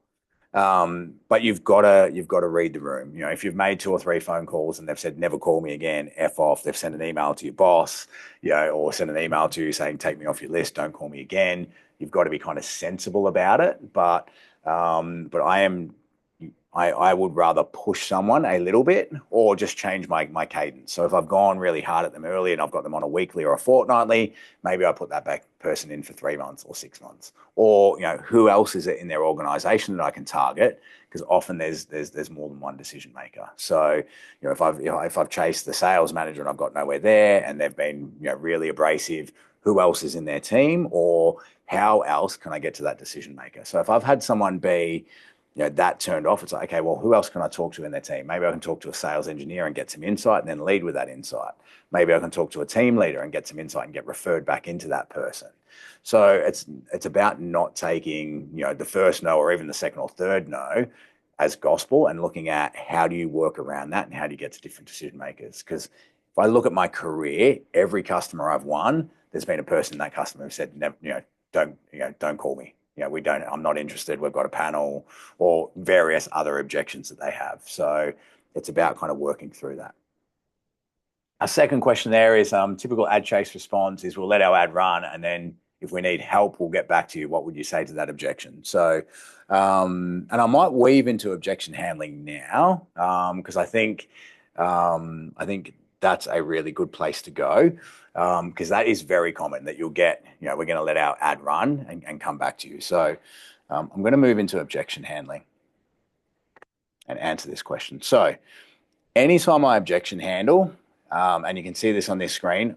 But you've got to read the room. If you've made 2 or 3 phone calls and they've said never call me again, F off. They've sent an email to your boss, or sent an email to you saying take me off your list, don't call me again. You've got to be kind of sensible about it. But I would rather push someone a little bit or just change my cadence. So if I've gone really hard at them early and I've got them on a weekly or a fortnightly, maybe I put that back person in for 3 months or 6 months. Or who else is it in their organization that I can target? Because often there's more than one decision maker. So if I've chased the sales manager and I've got nowhere there and they've been really abrasive, who else is in their team or how else can I get to that decision maker? So if I've had someone be that turned off, it's like, okay, well, who else can I talk to in their team? Maybe I can talk to a sales engineer and get some insight and then lead with that insight. Maybe I can talk to a team leader and get some insight and get referred back into that person. So it's about not taking, the first no or even the second or third no as gospel and looking at how do you work around that and how do you get to different decision makers? Because if I look at my career, every customer I've won, there's been a person, that customer who said, don't call me. I'm not interested. We've got a panel or various other objections that they have. So it's about kind of working through that. Our second question there is typical ad chase response is we'll let our ad run and then if we need help, we'll get back to you. What would you say to that objection? So, and I might weave into objection handling now because I think that's a really good place to go because that is very common that you'll get, we're going to let our ad run and come back to you. So I'm going to move into objection handling and answer this question. So anytime I objection handle, and you can see this on this screen,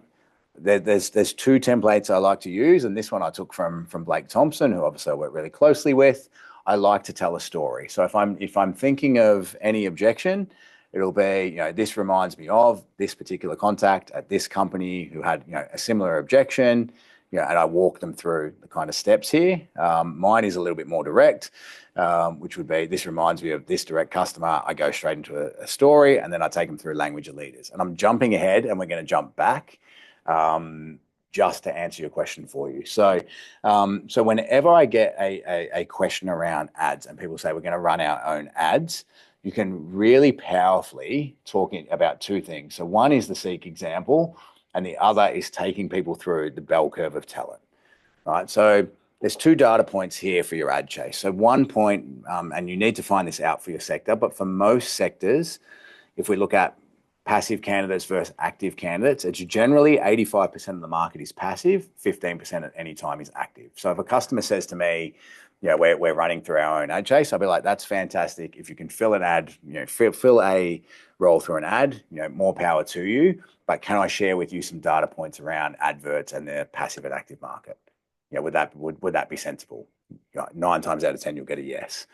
there's 2 templates I like to use, and this one I took from Blake Thompson, who obviously I work really closely with. I like to tell a story. So if I'm thinking of any objection, it'll be, this reminds me of this particular contact at this company who had, a similar objection. and I walk them through the kind of steps here. Mine is a little bit more direct, which would be, this reminds me of this direct customer. I go straight into a story, and then I take them through language of leaders. And I'm jumping ahead, and we're going to jump back just to answer your question for you. So whenever I get a question around ads and people say we're going to run our own ads, you can really powerfully talk about two things. So one is the Seek example, and the other is taking people through the bell curve of talent, right? So there's two data points here for your ad chase. So one point, and you need to find this out for your sector, but for most sectors, if we look at passive candidates versus active candidates, it's generally 85% of the market is passive, 15% at any time is active. So if a customer says to me, we're running through our own ad chase, I'll be like, that's fantastic. If you can fill an ad, fill a role through an ad, more power to you. But can I share with you some data points around adverts and the passive and active market? Would that be sensible? 9 times out of 10, you'll get a yes.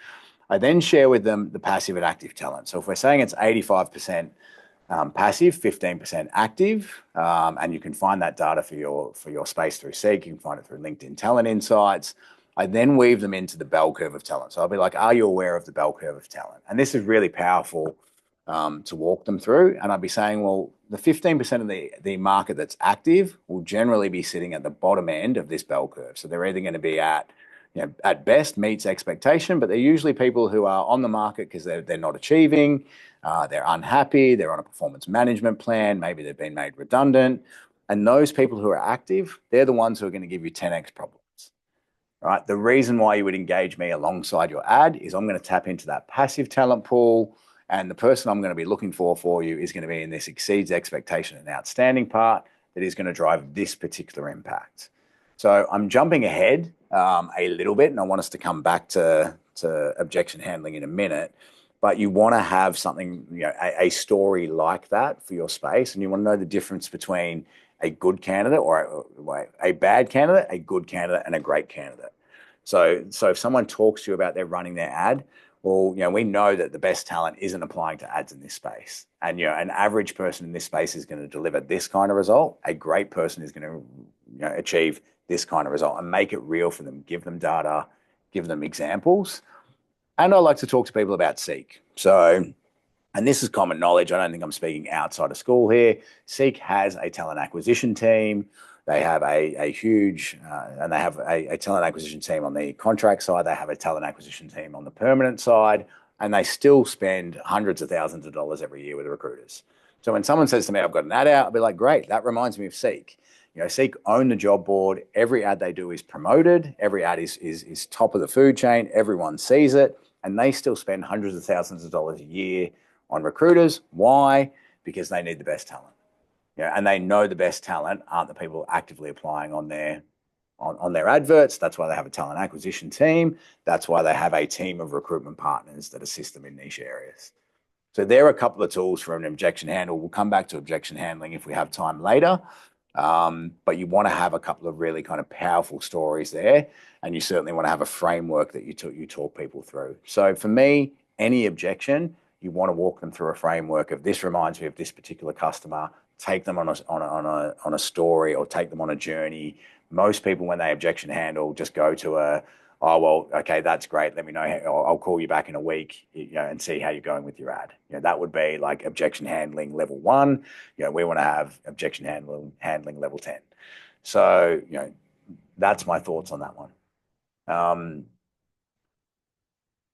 I then share with them the passive and active talent. So if we're saying it's 85% passive, 15% active, and you can find that data for your space through Seek, you can find it through LinkedIn Talent Insights. I then weave them into the bell curve of talent. So I'll be like, are you aware of the bell curve of talent? And this is really powerful to walk them through. And I'd be saying, well, the 15% of the market that's active will generally be sitting at the bottom end of this bell curve. So they're either going to be at best meets expectation, but they're usually people who are on the market because they're not achieving, they're unhappy, they're on a performance management plan, maybe they've been made redundant. And those people who are active, they're the ones who are going to give you 10x problems. Right? The reason why you would engage me alongside your ad is I'm going to tap into that passive talent pool, and the person I'm going to be looking for you is going to be in this exceeds expectation and outstanding part that is going to drive this particular impact. So I'm jumping ahead a little bit, and I want us to come back to objection handling in a minute. But you want to have something, a story like that for your space, and you want to know the difference between a good candidate or a bad candidate, a good candidate, and a great candidate. So if someone talks to you about they're running their ad, well, we know that the best talent isn't applying to ads in this space. And, an average person in this space is going to deliver this kind of result. A great person is going to achieve this kind of result, and make it real for them. Give them data, give them examples. And I like to talk to people about Seek. And this is common knowledge. I don't think I'm speaking outside of school here. Seek has a talent acquisition team. They have a huge, and they have a talent acquisition team on the contract side. They have a talent acquisition team on the permanent side, and they still spend hundreds of thousands of dollars every year with the recruiters. So when someone says to me, I've got an ad out, I'll be like, great, that reminds me of Seek. Seek own the job board. Every ad they do is promoted. Every ad is top of the food chain. Everyone sees it, and they still spend hundreds of thousands of dollars a year on recruiters. Why? Because they need the best talent. And they know the best talent aren't the people actively applying on their adverts. That's why they have a talent acquisition team. That's why they have a team of recruitment partners that assist them in niche areas. So there are a couple of tools for an objection handle. We'll come back to objection handling if we have time later. But you want to have a couple of really kind of powerful stories there, and you certainly want to have a framework that you talk people through. So for me, any objection, you want to walk them through a framework of, this reminds me of this particular customer. Take them on a story, or take them on a journey. Most people, when they objection handle, just go to okay, that's great. Let me know. I'll call you back in a week, and see how you're going with your ad. That would be like objection handling level 1. We want to have objection handling level 10. So, that's my thoughts on that one.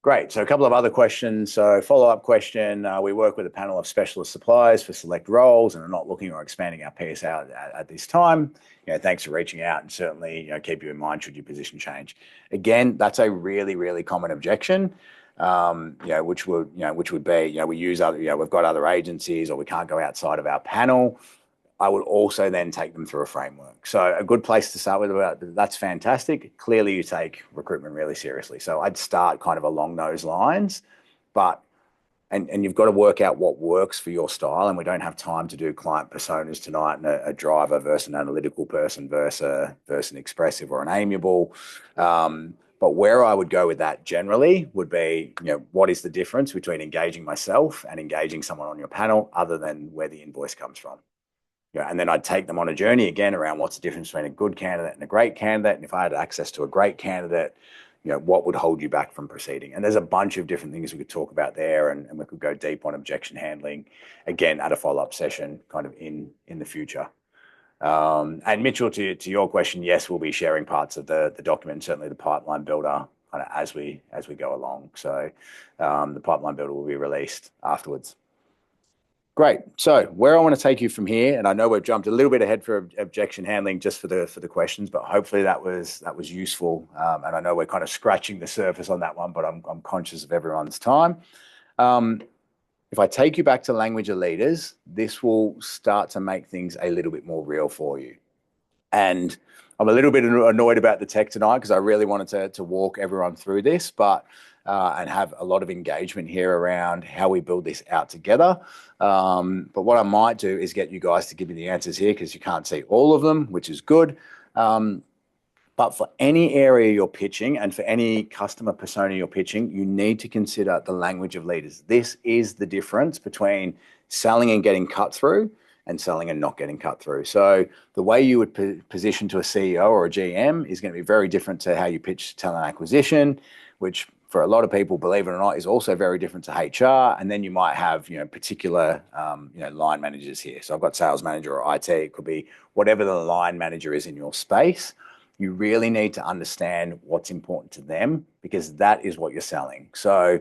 Great. So a couple of other questions. So follow-up question. We work with a panel of specialist suppliers for select roles and are not looking or expanding our PS out at this time. Thanks for reaching out, and certainly keep you in mind should your position change. Again, that's a really, really common objection. Which would be, we use other, we've got other agencies, or we can't go outside of our panel. I would also then take them through a framework. So a good place to start with, that's fantastic. Clearly you take recruitment really seriously. So I'd start kind of along those lines, and you've got to work out what works for your style. And we don't have time to do client personas tonight, and a driver versus an analytical person versus an expressive or an amiable. But where I would go with that generally would be, what is the difference between engaging myself and engaging someone on your panel, other than where the invoice comes from? and then I'd take them on a journey again around what's the difference between a good candidate and a great candidate. And if I had access to a great candidate, what would hold you back from proceeding? And there's a bunch of different things we could talk about there, and we could go deep on objection handling again at a follow-up session kind of in the future. And Mitchell, to your question, yes, we'll be sharing parts of the document, certainly the pipeline builder, kind of as we go along. So the pipeline builder will be released afterwards. Great. So where I want to take you from here, and I know we've jumped a little bit ahead for objection handling just for the questions, but hopefully that was useful. And I know we're kind of scratching the surface on that one, but I'm conscious of everyone's time. If I take you back to language of leaders, this will start to make things a little bit more real for you. And I'm a little bit annoyed about the tech tonight because I really wanted to walk everyone through this, but and have a lot of engagement here around how we build this out together. But what I might do is get you guys to give me the answers here because you can't see all of them, which is good. But for any area you're pitching and for any customer persona you're pitching, you need to consider the language of leaders. This is the difference between selling and getting cut through and selling and not getting cut through. So the way you would position to a CEO or a GM is going to be very different to how you pitch talent acquisition, which for a lot of people, believe it or not, is also very different to HR. And then you might have, particular, line managers here. So I've got sales manager or IT. It could be whatever the line manager is in your space. You really need to understand what's important to them because that is what you're selling. So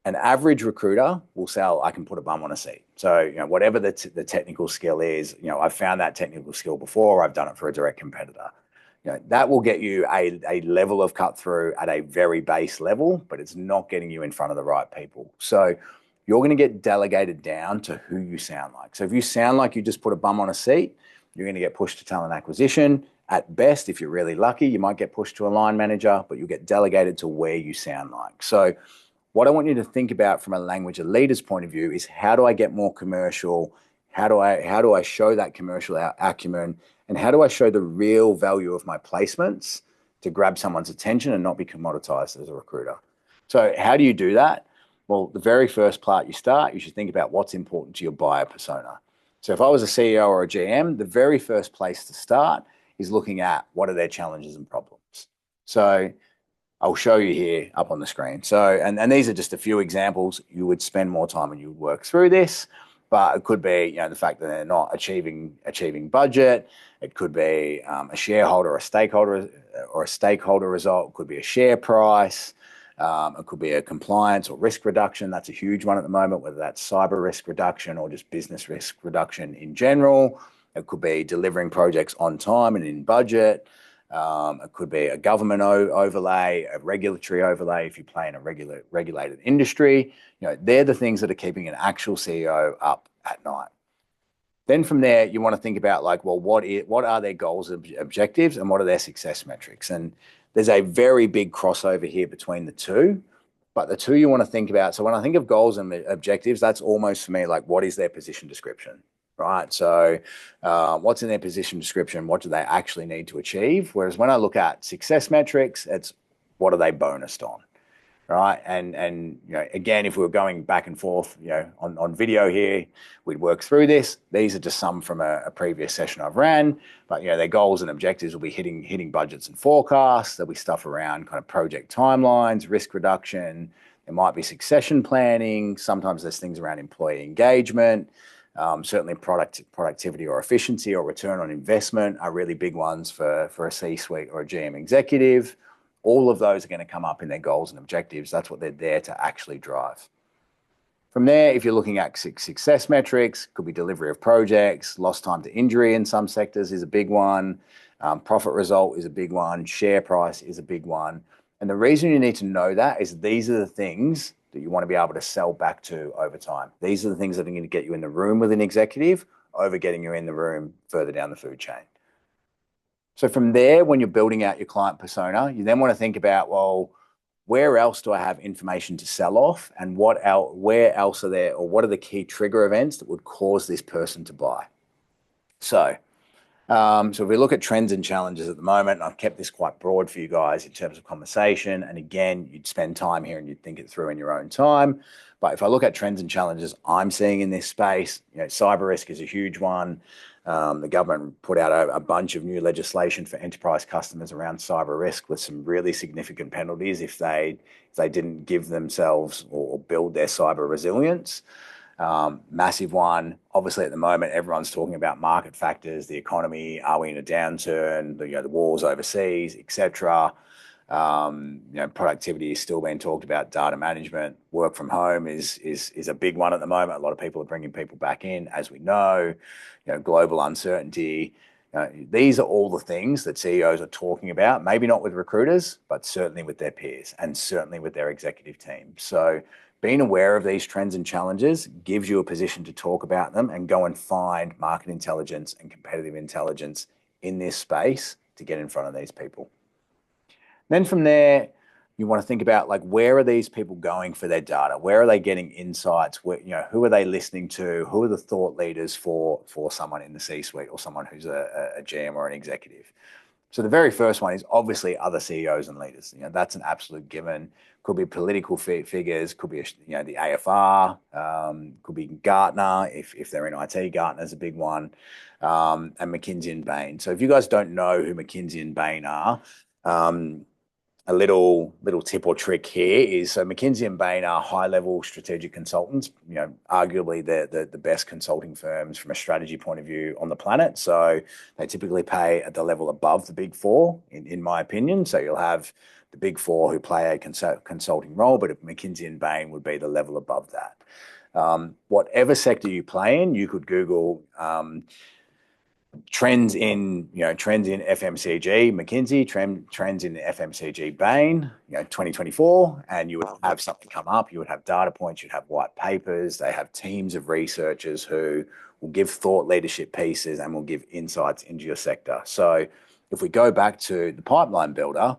an average recruiter will sell, I can put a bum on a seat. So, whatever the technical skill is, I've found that technical skill before. I've done it for a direct competitor. That will get you a level of cut through at a very base level, but it's not getting you in front of the right people. So you're going to get delegated down to who you sound like. So if you sound like you just put a bum on a seat, you're going to get pushed to talent acquisition. At best, if you're really lucky, you might get pushed to a line manager, but you'll get delegated to where you sound like. So what I want you to think about from a language of leaders point of view is how do I get more commercial? How do I show that commercial acumen? And how do I show the real value of my placements to grab someone's attention and not be commoditized as a recruiter? So how do you do that? Well, the very first part you should think about what's important to your buyer persona. So if I was a CEO or a GM, the very first place to start is looking at what are their challenges and problems. So I'll show you here up on the screen. So, and these are just a few examples. You would spend more time and you would work through this, but it could be, the fact that they're not achieving budget. It could be a shareholder or a stakeholder result. It could be a share price. It could be a compliance or risk reduction. That's a huge one at the moment, whether that's cyber risk reduction or just business risk reduction in general. It could be delivering projects on time and in budget. It could be a government overlay, a regulatory overlay if you play in a regulated industry. They're the things that are keeping an actual CEO up at night. Then from there, you want to think about what are their goals and objectives and what are their success metrics? And there's a very big crossover here between the two, but the two you want to think about. So when I think of goals and objectives, that's almost for me what is their position description? Right. So what's in their position description? What do they actually need to achieve? Whereas when I look at success metrics, it's what are they bonused on? Right. And again, if we were going back and forth, on video here, we'd work through this. These are just some from a previous session I've ran, but their goals and objectives will be hitting budgets and forecasts. There'll be stuff around kind of project timelines, risk reduction. There might be succession planning. Sometimes there's things around employee engagement. Certainly productivity or efficiency or return on investment are really big ones for a C-suite or a GM executive. All of those are going to come up in their goals and objectives. That's what they're there to actually drive. From there, if you're looking at success metrics, could be delivery of projects, lost time to injury in some sectors is a big one. Profit result is a big one. Share price is a big one. And the reason you need to know that is these are the things that you want to be able to sell back to over time. These are the things that are going to get you in the room with an executive over getting you in the room further down the food chain. So from there, when you're building out your client persona, you then want to think about, where else do I have information to sell off and where else are there, or what are the key trigger events that would cause this person to buy? So if we look at trends and challenges at the moment, and I've kept this quite broad for you guys in terms of conversation. And again, you'd spend time here and you'd think it through in your own time. But if I look at trends and challenges I'm seeing in this space, cyber risk is a huge one. The government put out a bunch of new legislation for enterprise customers around cyber risk with some really significant penalties if they didn't give themselves or build their cyber resilience. Massive one. Obviously, at the moment, everyone's talking about market factors, the economy. Are we in a downturn? The wars overseas, etc. Productivity is still being talked about. Data management, work from home is a big one at the moment. A lot of people are bringing people back in, as we know. Global uncertainty. These are all the things that CEOs are talking about. Maybe not with recruiters, but certainly with their peers and certainly with their executive team. So being aware of these trends and challenges gives you a position to talk about them and go and find market intelligence and competitive intelligence in this space to get in front of these people. Then from there, you want to think about where are these people going for their data? Where are they getting insights? Who are they listening to? Who are the thought leaders for someone in the C-suite or someone who's a GM or an executive? So the very first one is obviously other CEOs and leaders. That's an absolute given. Could be political figures, could be the AFR, could be Gartner if they're in IT. Gartner's a big one, and McKinsey and Bain. So if you guys don't know who McKinsey and Bain are, a little tip or trick here is, so McKinsey and Bain are high-level strategic consultants, arguably the best consulting firms from a strategy point of view on the planet. So they typically pay at the level above the big four, in my opinion. So you'll have the big four who play a consulting role, but McKinsey and Bain would be the level above that. Whatever sector you play in, you could Google trends in FMCG McKinsey, trends in FMCG Bain, 2024, and you would have something come up. You would have data points, you'd have white papers. They have teams of researchers who will give thought leadership pieces and will give insights into your sector. So if we go back to the pipeline builder,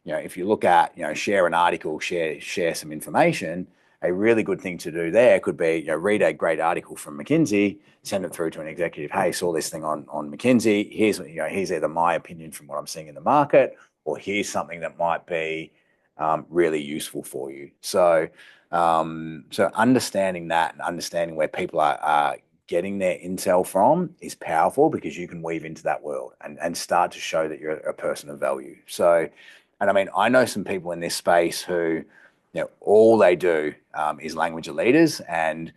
if you look at share an article, share some information, a really good thing to do there could be read a great article from McKinsey, send it through to an executive. Hey, saw this thing on McKinsey. Here's either my opinion from what I'm seeing in the market, or here's something that might be really useful for you. So understanding that and understanding where people are getting their intel from is powerful, because you can weave into that world and start to show that you're a person of value. So, and I mean, I know some people in this space who all they do is language of leaders. And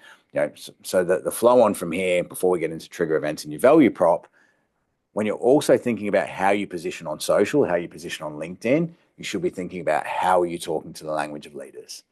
so the flow on from here, before we get into trigger events and your value prop, when you're also thinking about how you position on social, how you position on LinkedIn, you should be thinking about how are you talking to the language of leaders.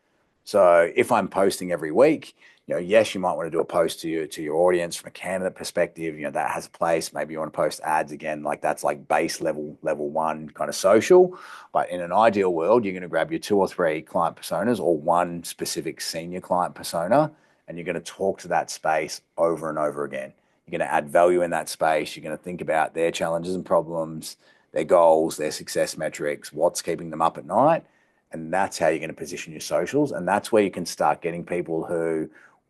So if I'm posting every week, yes, you might want to do a post to your audience from a candidate perspective. That has a place. Maybe you want to post ads again, that's base level one kind of social. But in an ideal world, you're going to grab your 2 or 3 client personas or one specific senior client persona, and you're going to talk to that space over and over again. You're going to add value in that space. You're going to think about their challenges and problems, their goals, their success metrics, what's keeping them up at night. And that's how you're going to position your socials. And that's where you can start getting people who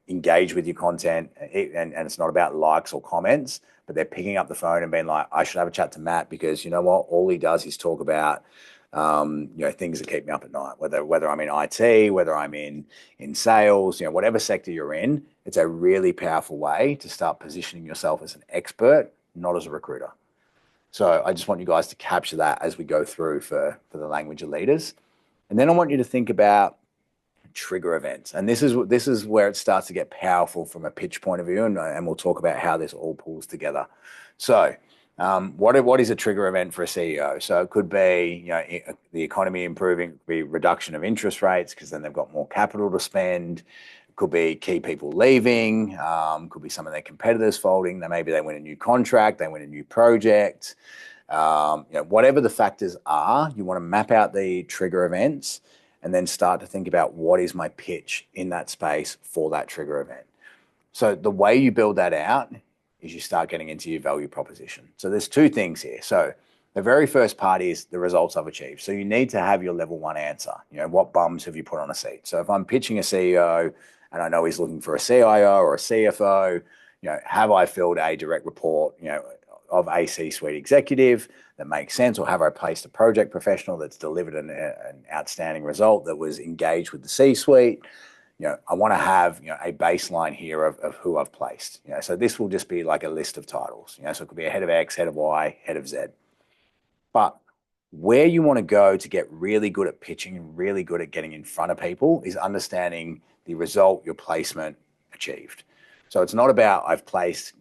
engage with your content. And it's not about likes or comments, but they're picking up the phone and being like, I should have a chat to Matt, because you know what? All he does is talk about things that keep me up at night, whether I'm in IT, whether I'm in sales, whatever sector you're in. It's a really powerful way to start positioning yourself as an expert, not as a recruiter. So I just want you guys to capture that as we go through for the language of leaders. And then I want you to think about trigger events. And this is where it starts to get powerful from a pitch point of view, and we'll talk about how this all pulls together. So what is a trigger event for a CEO? So it could be the economy improving, it could be reduction of interest rates because then they've got more capital to spend. It could be key people leaving, could be some of their competitors folding. Maybe they win a new contract, they win a new project. Whatever the factors are, you want to map out the trigger events and then start to think about what is my pitch in that space for that trigger event. So the way you build that out is you start getting into your value proposition. So there's 2 things here. So the very first part is the results I've achieved. So you need to have your level 1 answer. What bums have you put on a seat? So if I'm pitching a CEO and I know he's looking for a CIO or a CFO, have I filled a direct report, of a C-suite executive that makes sense, or have I placed a project professional that's delivered an outstanding result that was engaged with the C-suite? I want to have, a baseline here of who I've placed. So this will just be like a list of titles. So it could be a head of X, head of Y, head of Z. But where you want to go to get really good at pitching and really good at getting in front of people is understanding the result your placement achieved. So it's not about I've placed,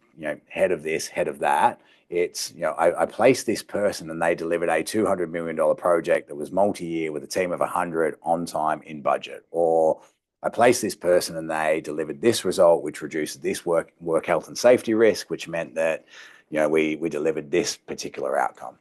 head of this, head of that. It's, I placed this person and they delivered a $200 million project that was multi-year with a team of 100 on time in budget. Or I placed this person and they delivered this result, which reduced this work health and safety risk, which meant that, we delivered this particular outcome.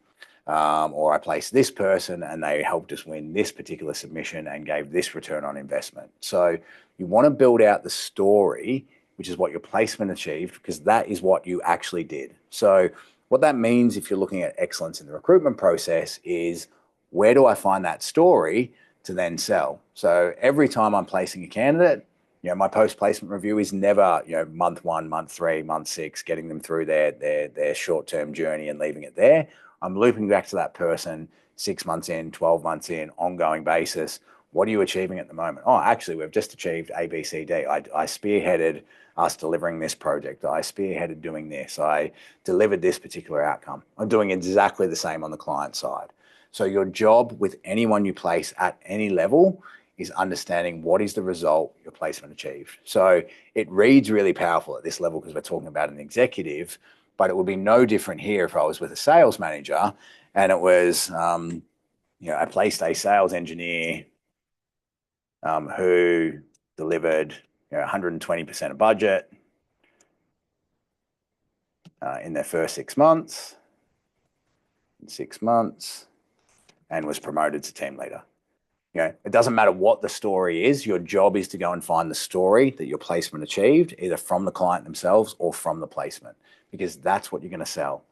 Or I placed this person and they helped us win this particular submission and gave this return on investment. So you want to build out the story, which is what your placement achieved, because that is what you actually did. So what that means if you're looking at excellence in the recruitment process is, where do I find that story to then sell? So every time I'm placing a candidate, my post-placement review is never, month 1, month 3, month 6, getting them through their short-term journey and leaving it there. I'm looping back to that person 6 months in, 12 months in, ongoing basis. What are you achieving at the moment? Oh, actually, we've just achieved A, B, C, D. I spearheaded us delivering this project. I spearheaded doing this. I delivered this particular outcome. I'm doing exactly the same on the client side. So your job with anyone you place at any level is understanding what is the result your placement achieved. So it reads really powerful at this level because we're talking about an executive, but it would be no different here if I was with a sales manager and it was, I placed a sales engineer who delivered 120% of budget in their first 6 months, and was promoted to team leader. It doesn't matter what the story is. Your job is to go and find the story that your placement achieved, either from the client themselves or from the placement, because that's what you're going to sell.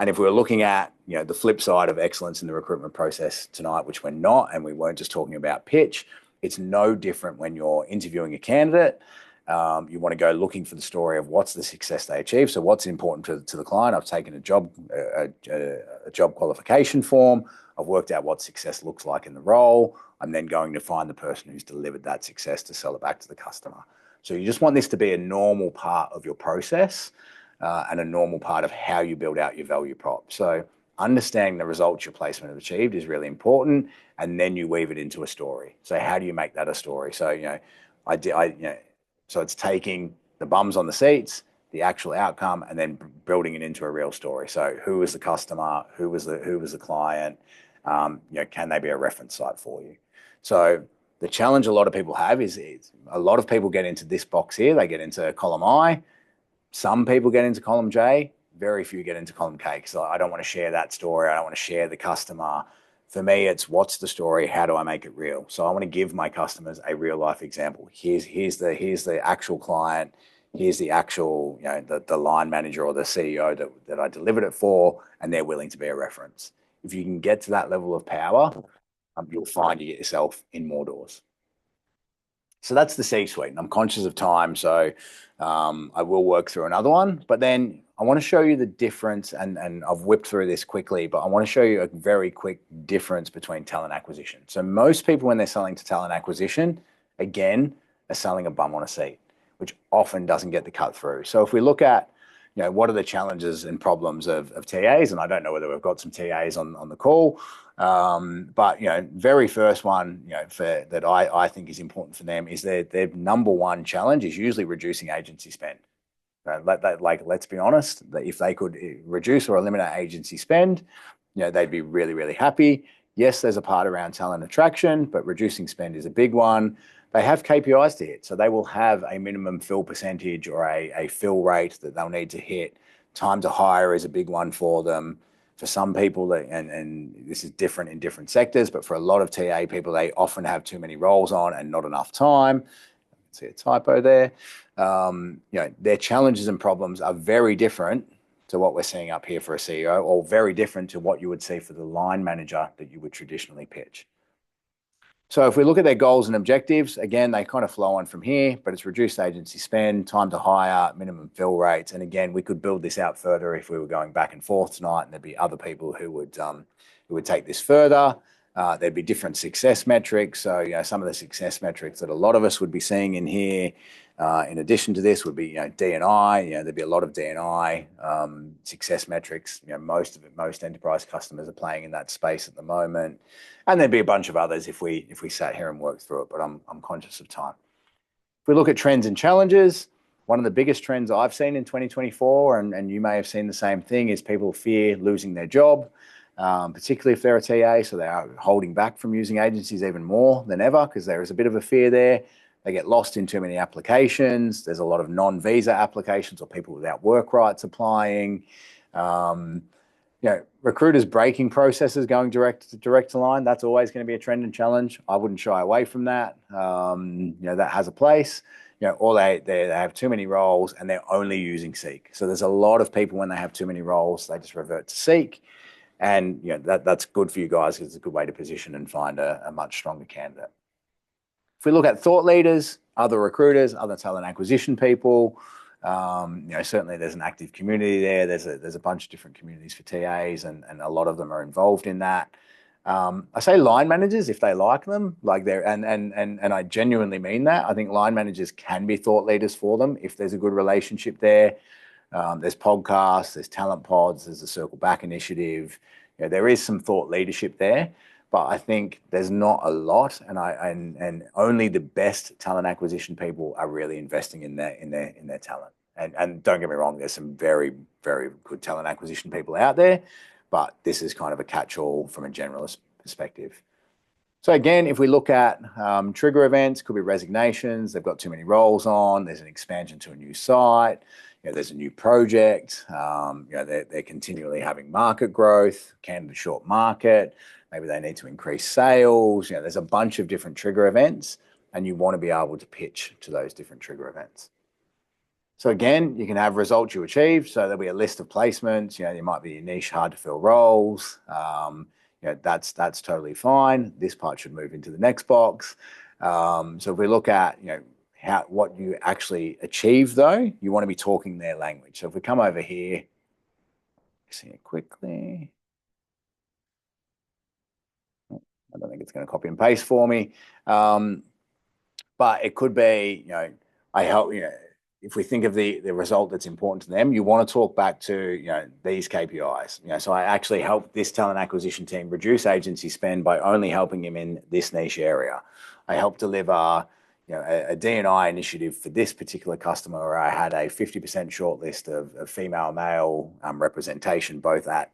And if we're looking at, the flip side of excellence in the recruitment process tonight, which we're not, and we weren't just talking about pitch, it's no different when you're interviewing a candidate. You want to go looking for the story of what's the success they achieve. So what's important to the client? I've taken a job qualification form. I've worked out what success looks like in the role. I'm then going to find the person who's delivered that success to sell it back to the customer. So you just want this to be a normal part of your process and a normal part of how you build out your value prop. So understanding the results your placement have achieved is really important, and then you weave it into a story. So how do you make that a story? So, so it's taking the bums on the seats, the actual outcome, and then building it into a real story. So who was the customer? Who was the client? Can they be a reference site for you? So the challenge a lot of people have is a lot of people get into this box here. They get into column I. Some people get into column J. Very few get into column K, because I don't want to share that story. I don't want to share the customer. For me, it's what's the story? How do I make it real? So I want to give my customers a real life example. Here's the actual client. Here's the actual, the line manager or the CEO that I delivered it for, and they're willing to be a reference. If you can get to that level of power, you'll find you get yourself in more doors. So that's the C-suite. And I'm conscious of time, so I will work through another one. But then I want to show you the difference, and I've whipped through this quickly, but I want to show you a very quick difference between talent acquisition. So most people, when they're selling to talent acquisition, again, are selling a bum on a seat, which often doesn't get the cut through. So if we look at, what are the challenges and problems of TAs, and I don't know whether we've got some TAs on the call, but very first one, that I think is important for them is their number one challenge is usually reducing agency spend. Let's be honest, that if they could reduce or eliminate agency spend, they'd be really, really happy. Yes, there's a part around talent attraction, but reducing spend is a big one. They have KPIs to hit, so they will have a minimum fill percentage or a fill rate that they'll need to hit. Time to hire is a big one for them. For some people, and this is different in different sectors, but for a lot of TA people, they often have too many roles on and not enough time. See a typo there. Their challenges and problems are very different to what we're seeing up here for a CEO, or very different to what you would see for the line manager that you would traditionally pitch. So if we look at their goals and objectives, again, they kind of flow on from here, but it's reduced agency spend, time to hire, minimum fill rates. And again, we could build this out further if we were going back and forth tonight, and there'd be other people who would take this further. There'd be different success metrics. So, some of the success metrics that a lot of us would be seeing in here, in addition to this, would be, D&I. There'd be a lot of D&I success metrics. Most enterprise customers are playing in that space at the moment, and there'd be a bunch of others if we sat here and worked through it. But I'm conscious of time. If we look at trends and challenges, one of the biggest trends I've seen in 2024, and you may have seen the same thing, is people fear losing their job. Particularly if they're a TA, so they are holding back from using agencies even more than ever because there is a bit of a fear there. They get lost in too many applications. There's a lot of non-visa applications or people without work rights applying. Recruiters breaking processes, going direct to line. That's always going to be a trend and challenge. I wouldn't shy away from that. That has a place. Or they have too many roles and they're only using Seek. So there's a lot of people when they have too many roles, they just revert to Seek. And that's good for you guys because it's a good way to position and find a much stronger candidate. If we look at thought leaders, other recruiters, other talent acquisition people, certainly there's an active community there. There's a bunch of different communities for TAs, and a lot of them are involved in that. I say line managers if they like them, and I genuinely mean that. I think line managers can be thought leaders for them if there's a good relationship there. There's podcasts, there's talent pods, there's the Circle Back initiative. There is some thought leadership there, but I think there's not a lot, and only the best talent acquisition people are really investing in their talent. And don't get me wrong, there's some very, very good talent acquisition people out there, but this is kind of a catch-all from a generalist perspective. So again, if we look at trigger events, could be resignations, they've got too many roles on, there's an expansion to a new site, there's a new project, they're continually having market growth, candidate short market, maybe they need to increase sales, there's a bunch of different trigger events, and you want to be able to pitch to those different trigger events. So again, you can have results you achieved. So there'll be a list of placements. There might be niche, hard to fill roles. That's totally fine. This part should move into the next box. So if we look at what you actually achieve, though, you want to be talking their language. So if we come over here, see it quickly. I don't think it's going to copy and paste for me, but it could be. I help. If we think of the result that's important to them, you want to talk back to these KPIs. So I actually helped this talent acquisition team reduce agency spend by only helping him in this niche area. I helped deliver a D&I initiative for this particular customer where I had a 50% shortlist of female male representation both at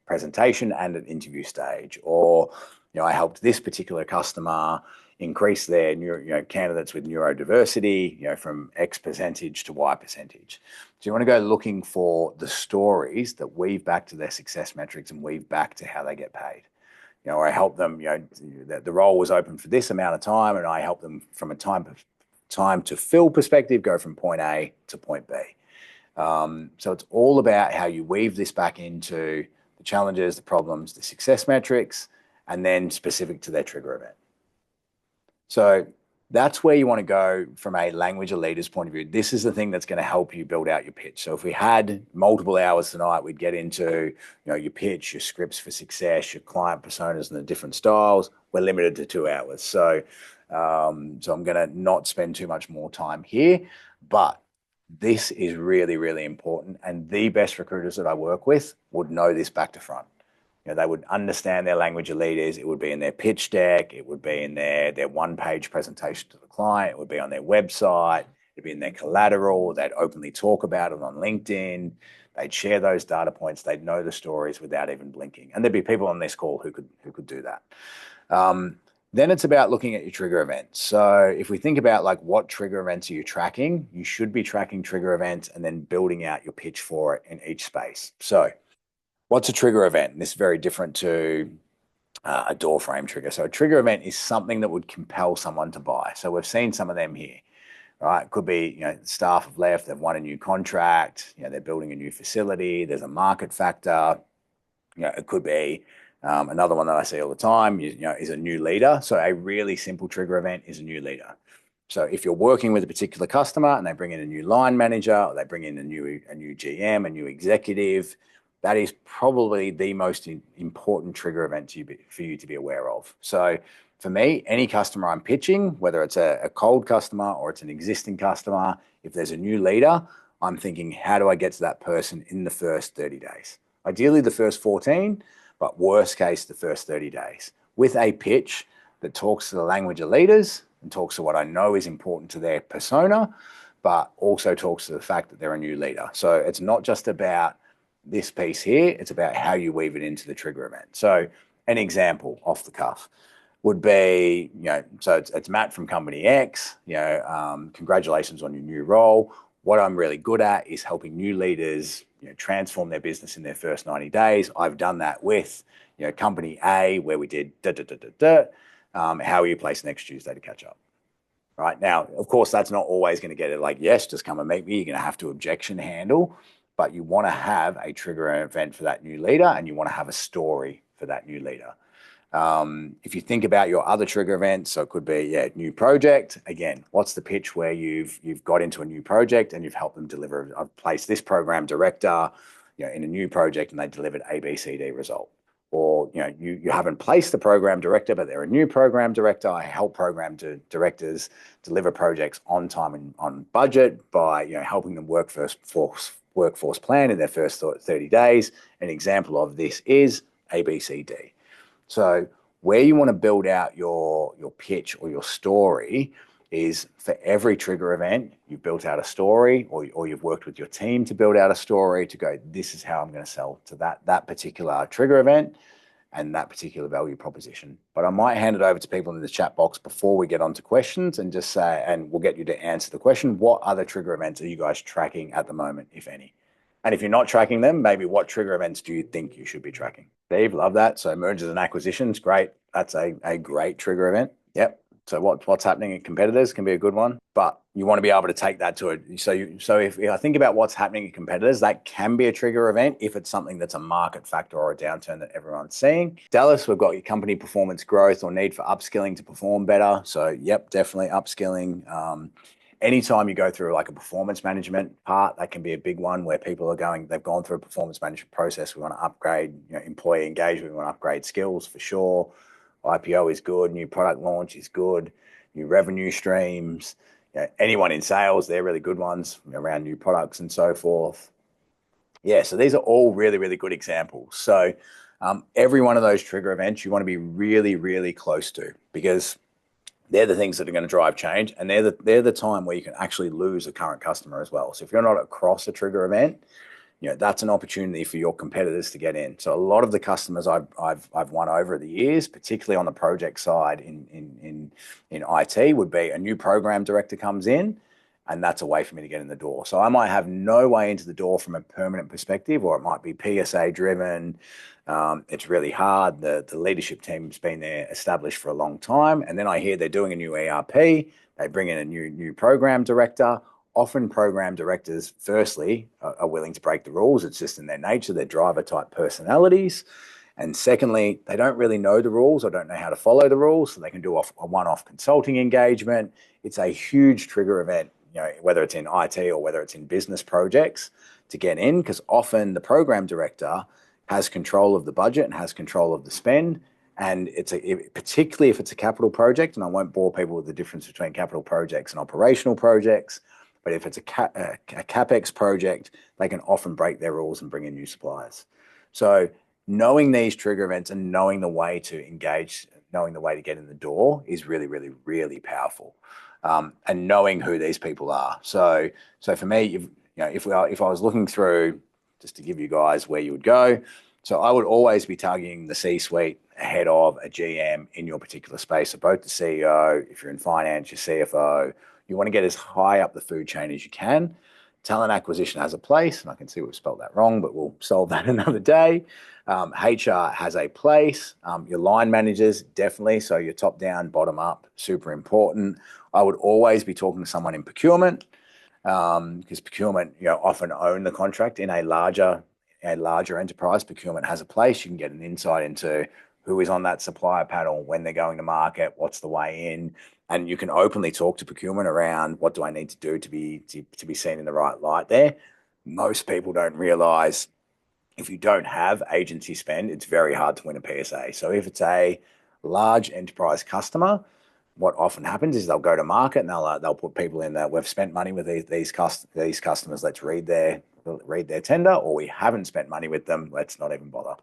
presentation and at interview stage. Or I helped this particular customer increase their candidates with neurodiversity, from X percentage to Y percentage. So you want to go looking for the stories that weave back to their success metrics and weave back to how they get paid. Or I help them, the role was open for this amount of time, and I help them from a time to fill perspective go from point A to point B. So it's all about how you weave this back into the challenges, the problems, the success metrics, and then specific to their trigger event. So that's where you want to go from a language or leader's point of view. This is the thing that's going to help you build out your pitch. So if we had multiple hours tonight, we'd get into your pitch, your scripts for success, your client personas and the different styles. We're limited to 2 hours. So I'm going to not spend too much more time here, but this is really, really important. And the best recruiters that I work with would know this back to front. They would understand their language of leaders. It would be in their pitch deck. It would be in their one-page presentation to the client. It would be on their website. It'd be in their collateral. They'd openly talk about it on LinkedIn. They'd share those data points. They'd know the stories without even blinking. And there'd be people on this call who could do that. Then it's about looking at your trigger events. So if we think about what trigger events are you tracking, you should be tracking trigger events and then building out your pitch for it in each space. So what's a trigger event? This is very different to a door frame trigger. So a trigger event is something that would compel someone to buy. So we've seen some of them here, right? It could be, staff have left, they've won a new contract, they're building a new facility, there's a market factor. It could be another one that I see all the time, is a new leader. So a really simple trigger event is a new leader. So if you're working with a particular customer and they bring in a new line manager, or they bring in a new GM, a new executive, that is probably the most important trigger event for you to be aware of. So for me, any customer I'm pitching, whether it's a cold customer or it's an existing customer, if there's a new leader, I'm thinking, how do I get to that person in the first 30 days? Ideally, the first 14, but worst case, the first 30 days, with a pitch that talks to the language of leaders and talks to what I know is important to their persona, but also talks to the fact that they're a new leader. So it's not just about this piece here, it's about how you weave it into the trigger event. So an example off the cuff would be, so it's Matt from company X, congratulations on your new role. What I'm really good at is helping new leaders, transform their business in their first 90 days. I've done that with, company A, where we did how are you placed next Tuesday to catch up? Right now, of course, that's not always going to get it like, yes, just come and meet me. You're going to have to objection handle, but you want to have a trigger event for that new leader, and you want to have a story for that new leader. If you think about your other trigger events, so it could be, new project. Again, what's the pitch where you've got into a new project and you've helped them deliver? I've placed this program director, in a new project, and they delivered A, B, C, D result. Or you haven't placed the program director, but they're a new program director. I help directors deliver projects on time and on budget by helping them workforce plan in their first 30 days. An example of this is A, B, C, D. So where you want to build out your pitch or your story is for every trigger event, you've built out a story, or you've worked with your team to build out a story to go, this is how I'm going to sell to that particular trigger event and that particular value proposition. But I might hand it over to people in the chat box before we get on to questions and just say, and we'll get you to answer the question, what other trigger events are you guys tracking at the moment, if any? And if you're not tracking them, maybe what trigger events do you think you should be tracking? Steve, love that. So mergers and acquisitions, great. That's a great trigger event. Yep. So what's happening in competitors can be a good one, but you want to be able to take that to it. So if I think about what's happening in competitors, that can be a trigger event if it's something that's a market factor or a downturn that everyone's seeing. Dallas, we've got your company performance growth or need for upskilling to perform better. So yep, definitely upskilling. Anytime you go through like a performance management part, that can be a big one where people they've gone through a performance management process. We want to upgrade employee engagement. We want to upgrade skills for sure. IPO is good. New product launch is good. New revenue streams. Anyone in sales, they're really good ones around new products and so forth. Yeah, so these are all really, really good examples. So every one of those trigger events you want to be really, really close to, because they're the things that are going to drive change, and they're the time where you can actually lose a current customer as well. So if you're not across a trigger event, that's an opportunity for your competitors to get in. So a lot of the customers I've won over the years, particularly on the project side in IT, would be a new program director comes in, and that's a way for me to get in the door. So I might have no way into the door from a permanent perspective, or it might be PSA driven. It's really hard. The leadership team's been there established for a long time, and then I hear they're doing a new ERP. They bring in a new program director. Often program directors, firstly, are willing to break the rules. It's just in their nature. They're driver type personalities. And secondly, they don't really know the rules or don't know how to follow the rules. So they can do a one-off consulting engagement. It's a huge trigger event, whether it's in IT or whether it's in business projects, to get in, because often the program director has control of the budget and has control of the spend. And particularly if it's a capital project, and I won't bore people with the difference between capital projects and operational projects, but if it's a CapEx project, they can often break their rules and bring in new suppliers. So knowing these trigger events and knowing the way to engage, knowing the way to get in the door is really, really, really powerful. And knowing who these people are. So for me, if I was looking through, just to give you guys where you would go, so I would always be targeting the C-suite ahead of a GM in your particular space. So both the CEO, if you're in finance, your CFO, you want to get as high up the food chain as you can. Talent acquisition has a place, and I can see we've spelled that wrong, but we'll solve that another day. HR has a place. Your line managers, definitely. So your top down, bottom up, super important. I would always be talking to someone in procurement, because procurement, often own the contract in a larger enterprise. Procurement has a place. You can get an insight into who is on that supplier panel, when they're going to market, what's the way in, and you can openly talk to procurement around what do I need to do to be seen in the right light there. Most people don't realize if you don't have agency spend, it's very hard to win a PSA. So if it's a large enterprise customer, what often happens is they'll go to market and they'll put people in that we've spent money with these customers. Let's read their tender, or we haven't spent money with them. Let's not even bother.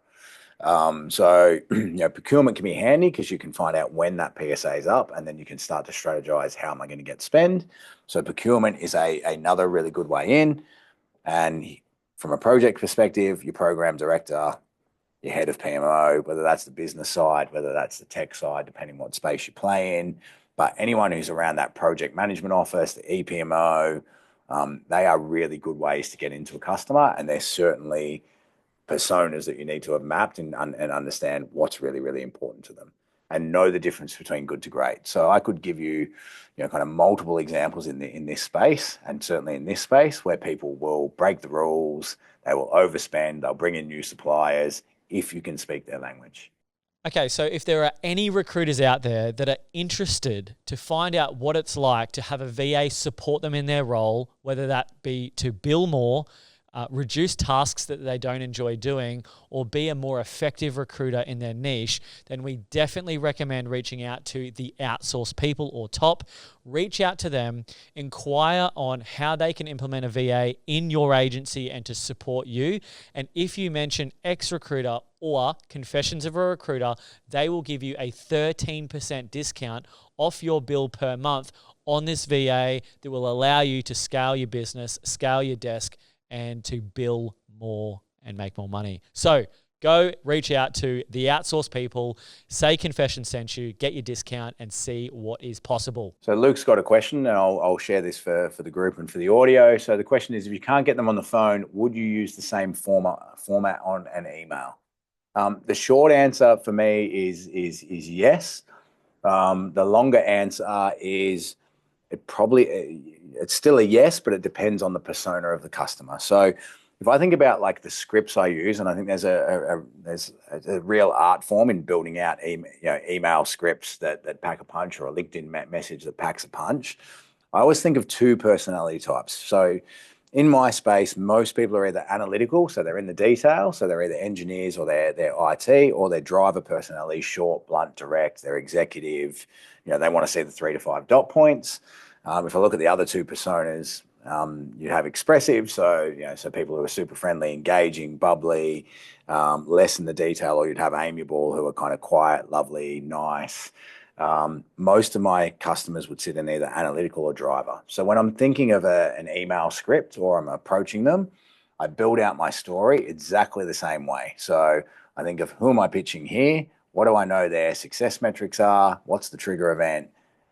So procurement can be handy because you can find out when that PSA is up, and then you can start to strategize how am I going to get spend. So procurement is another really good way in. And from a project perspective, your program director, your head of PMO, whether that's the business side, whether that's the tech side, depending what space you play in, but anyone who's around that project management office, the EPMO, they are really good ways to get into a customer, and they're certainly personas that you need to have mapped and understand what's really, really important to them and know the difference between good to great. So I could give you, kind of multiple examples in this space, and certainly in this space, where people will break the rules, they will overspend, they'll bring in new suppliers if you can speak their language. Okay, so if there are any recruiters out there that are interested to find out what it's like to have a VA support them in their role, whether that be to bill more, reduce tasks that they don't enjoy doing, or be a more effective recruiter in their niche, then we definitely recommend reaching out to the Outsource People or TOP. Reach out to them, inquire on how they can implement a VA in your agency and to support you. And if you mention ex-recruiter or Confessions of a Recruiter, they will give you a 13% discount off your bill per month on this VA that will allow you to scale your business, scale your desk, and to bill more and make more money. So go reach out to the Outsource People, say Confession sent you, get your discount, and see what is possible. So Luke's got a question, and I'll share this for the group and for the audio. So the question is, if you can't get them on the phone, would you use the same format on an email? The short answer for me is yes. The longer answer is it's still a yes, but it depends on the persona of the customer. So if I think about like the scripts I use, and I think there's a real art form in building out email scripts that pack a punch, or a LinkedIn message that packs a punch. I always think of two personality types. So in my space, most people are either analytical, so they're in the detail, so they're either engineers or they're IT, or they're driver personality, short, blunt, direct, they're executive, they want to see the 3 to 5 dot points. If I look at the other two personas, you have expressive, so people who are super friendly, engaging, bubbly, less in the detail, or you'd have amiable, who are kind of quiet, lovely, nice. Most of my customers would sit in either analytical or driver. So when I'm thinking of an email script or I'm approaching them, I build out my story exactly the same way. So I think of, who am I pitching here? What do I know their success metrics are? What's the trigger event?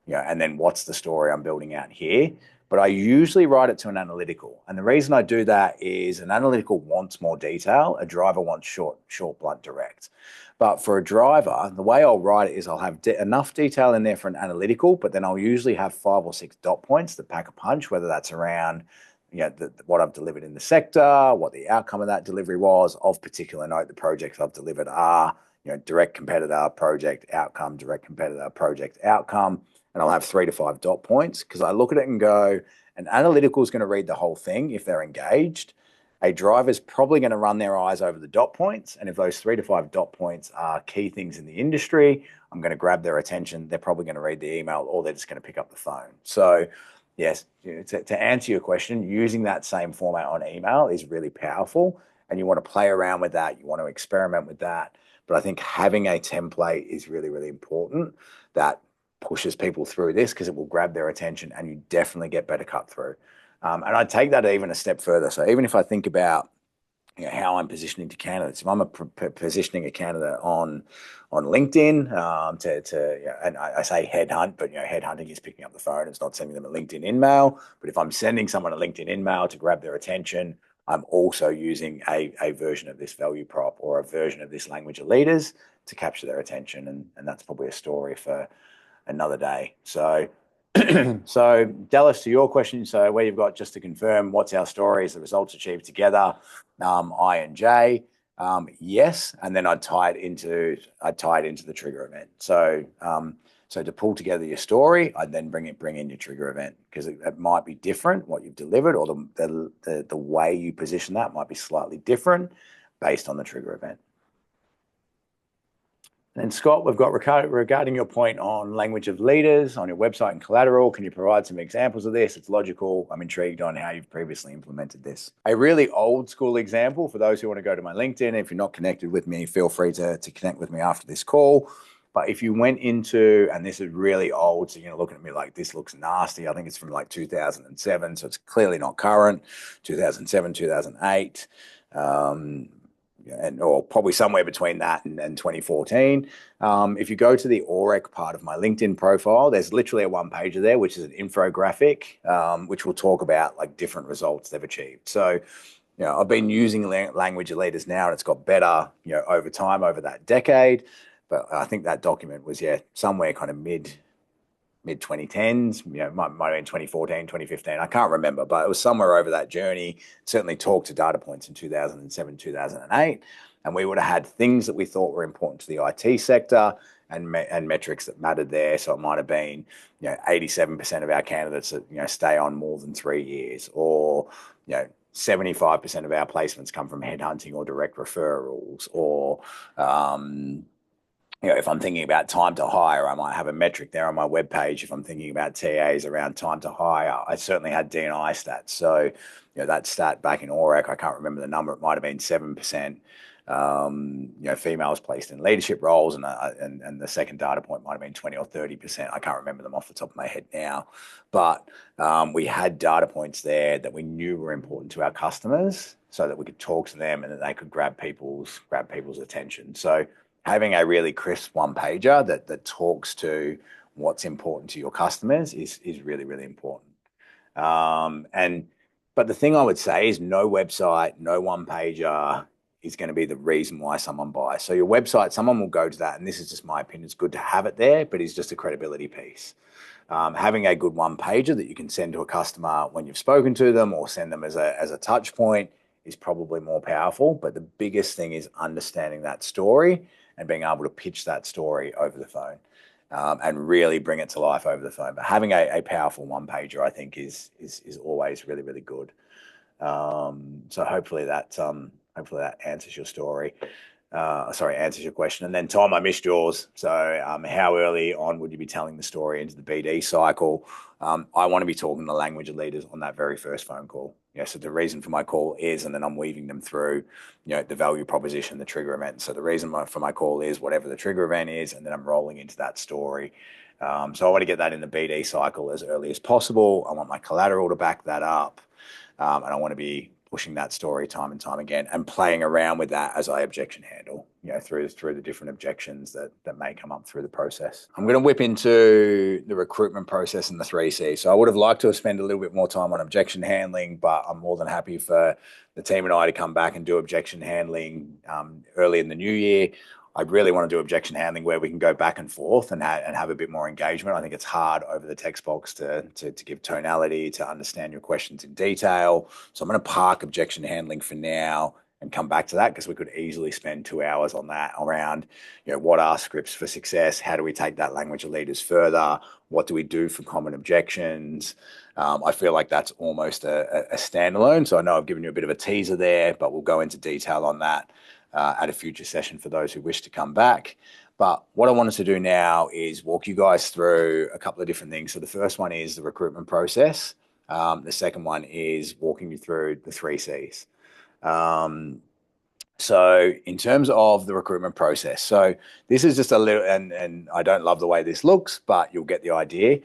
And then what's the story I'm building out here? But I usually write it to an analytical. And the reason I do that is an analytical wants more detail. A driver wants short, blunt, direct. But for a driver, the way I'll write it is I'll have enough detail in there for an analytical, but then I'll usually have 5 or 6 dot points that pack a punch, whether that's around what I've delivered in the sector, what the outcome of that delivery was. Of particular note, the projects I've delivered are direct competitor, project outcome, direct competitor, project outcome. And I'll have 3 to 5 dot points, because I look at it and go, an analytical is going to read the whole thing if they're engaged. A driver's probably going to run their eyes over the dot points. And if those 3 to 5 dot points are key things in the industry, I'm going to grab their attention. They're probably going to read the email, or they're just going to pick up the phone. So yes, to answer your question, using that same format on email is really powerful. And you want to play around with that. You want to experiment with that. But I think having a template is really, really important. That pushes people through this, because it will grab their attention and you definitely get better cut through. And I'd take that even a step further. So even if I think about how I'm positioning to candidates, if I'm positioning a candidate on LinkedIn and I say headhunt, but headhunting is picking up the phone. It's not sending them a LinkedIn in-mail. But if I'm sending someone a LinkedIn in-mail to grab their attention, I'm also using a version of this value prop or a version of this language of leaders to capture their attention. And that's probably a story for another day. So Dallas, to your question, so where you've got, just to confirm, what's our story? Is the results achieved together? I and J, yes, and then I'd tie it into the trigger event. So to pull together your story, I'd then bring in your trigger event, because it might be different what you've delivered, or the way you position that might be slightly different. based on the trigger event. And then Scott, we've got regarding your point on language of leaders on your website and collateral, can you provide some examples of this? It's logical. I'm intrigued on how you've previously implemented this. A really old school example for those who want to go to my LinkedIn. If you're not connected with me, feel free to connect with me after this call. But if you went into, and this is really old, so you're looking at me like this looks nasty. I think it's from like 2007, so it's clearly not current. 2007, 2008. Or probably somewhere between that and 2014. If you go to the OREC part of my LinkedIn profile, there's literally a one pager there, which is an infographic, which will talk about like different results they've achieved. So, I've been using language of leaders now, and it's got better, over time, over that decade. But I think that document was, somewhere kind of mid 2010s, might have been 2014, 2015. I can't remember, but it was somewhere over that journey. Certainly talked to data points in 2007, 2008. And we would have had things that we thought were important to the IT sector and metrics that mattered there. So it might have been, 87% of our candidates that, stay on more than 3 years, or, 75% of our placements come from headhunting or direct referrals, or, if I'm thinking about time to hire, I might have a metric there on my webpage. If I'm thinking about TAs around time to hire, I certainly had D&I stats. So, that stat back in OREC, I can't remember the number. It might have been 7%. Females placed in leadership roles, and the second data point might have been 20 or 30%. I can't remember them off the top of my head now, but we had data points there that we knew were important to our customers, so that we could talk to them and that they could grab people's attention. So having a really crisp one pager that talks to what's important to your customers is really, really important. But the thing I would say is no website, no one pager is going to be the reason why someone buys. So your website, someone will go to that, and this is just my opinion, it's good to have it there, but it's just a credibility piece. Having a good one pager that you can send to a customer when you've spoken to them, or send them as a touch point, is probably more powerful. But the biggest thing is understanding that story and being able to pitch that story over the phone, and really bring it to life over the phone. But having a powerful one pager, I think, is always really, really good. So hopefully that answers your story. Answers your question. And then Tom, I missed yours. So how early on would you be telling the story into the BD cycle? I want to be talking the language of leaders on that very first phone call. So the reason for my call is, and then I'm weaving them through, the value proposition, the trigger event. So the reason for my call is whatever the trigger event is, and then I'm rolling into that story. So I want to get that in the BD cycle as early as possible. I want my collateral to back that up. And I want to be pushing that story time and time again, and playing around with that as I objection handle, through the different objections that may come up through the process. I'm going to whip into the recruitment process and the 3C. So I would have liked to have spent a little bit more time on objection handling, but I'm more than happy for the team and I to come back and do objection handling early in the new year. I'd really want to do objection handling where we can go back and forth and have a bit more engagement. I think it's hard over the text box to give tonality, to understand your questions in detail. So I'm going to park objection handling for now and come back to that, because we could easily spend 2 hours on that around, what are scripts for success? How do we take that language of leaders further? What do we do for common objections? I feel like that's almost a standalone. So I know I've given you a bit of a teaser there, but we'll go into detail on that at a future session for those who wish to come back. But what I wanted to do now is walk you guys through a couple of different things. So the first one is the recruitment process. The second one is walking you through the 3Cs. So in terms of the recruitment process, so this is just a little, and I don't love the way this looks, but you'll get the idea.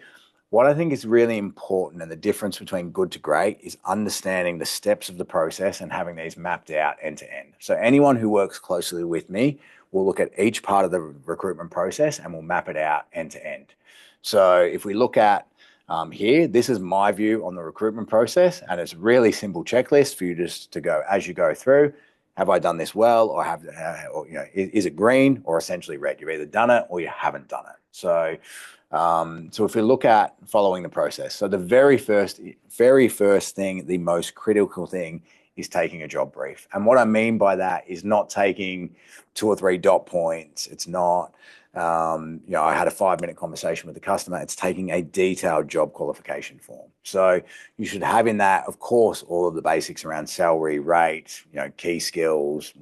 What I think is really important, and the difference between good to great, is understanding the steps of the process and having these mapped out end to end. So anyone who works closely with me will look at each part of the recruitment process and we'll map it out end to end. So if we look at here, this is my view on the recruitment process, and it's a really simple checklist for you just to go as you go through. Have I done this well, or is it green or essentially red? You've either done it or you haven't done it. So if we look at following the process, so the very first thing, the most critical thing, is taking a job brief. And what I mean by that is not taking 2 or 3 dot points. It's not I had a 5-minute conversation with the customer. It's taking a detailed job qualification form. So you should have in that, of course, all of the basics around salary, rate, key skills,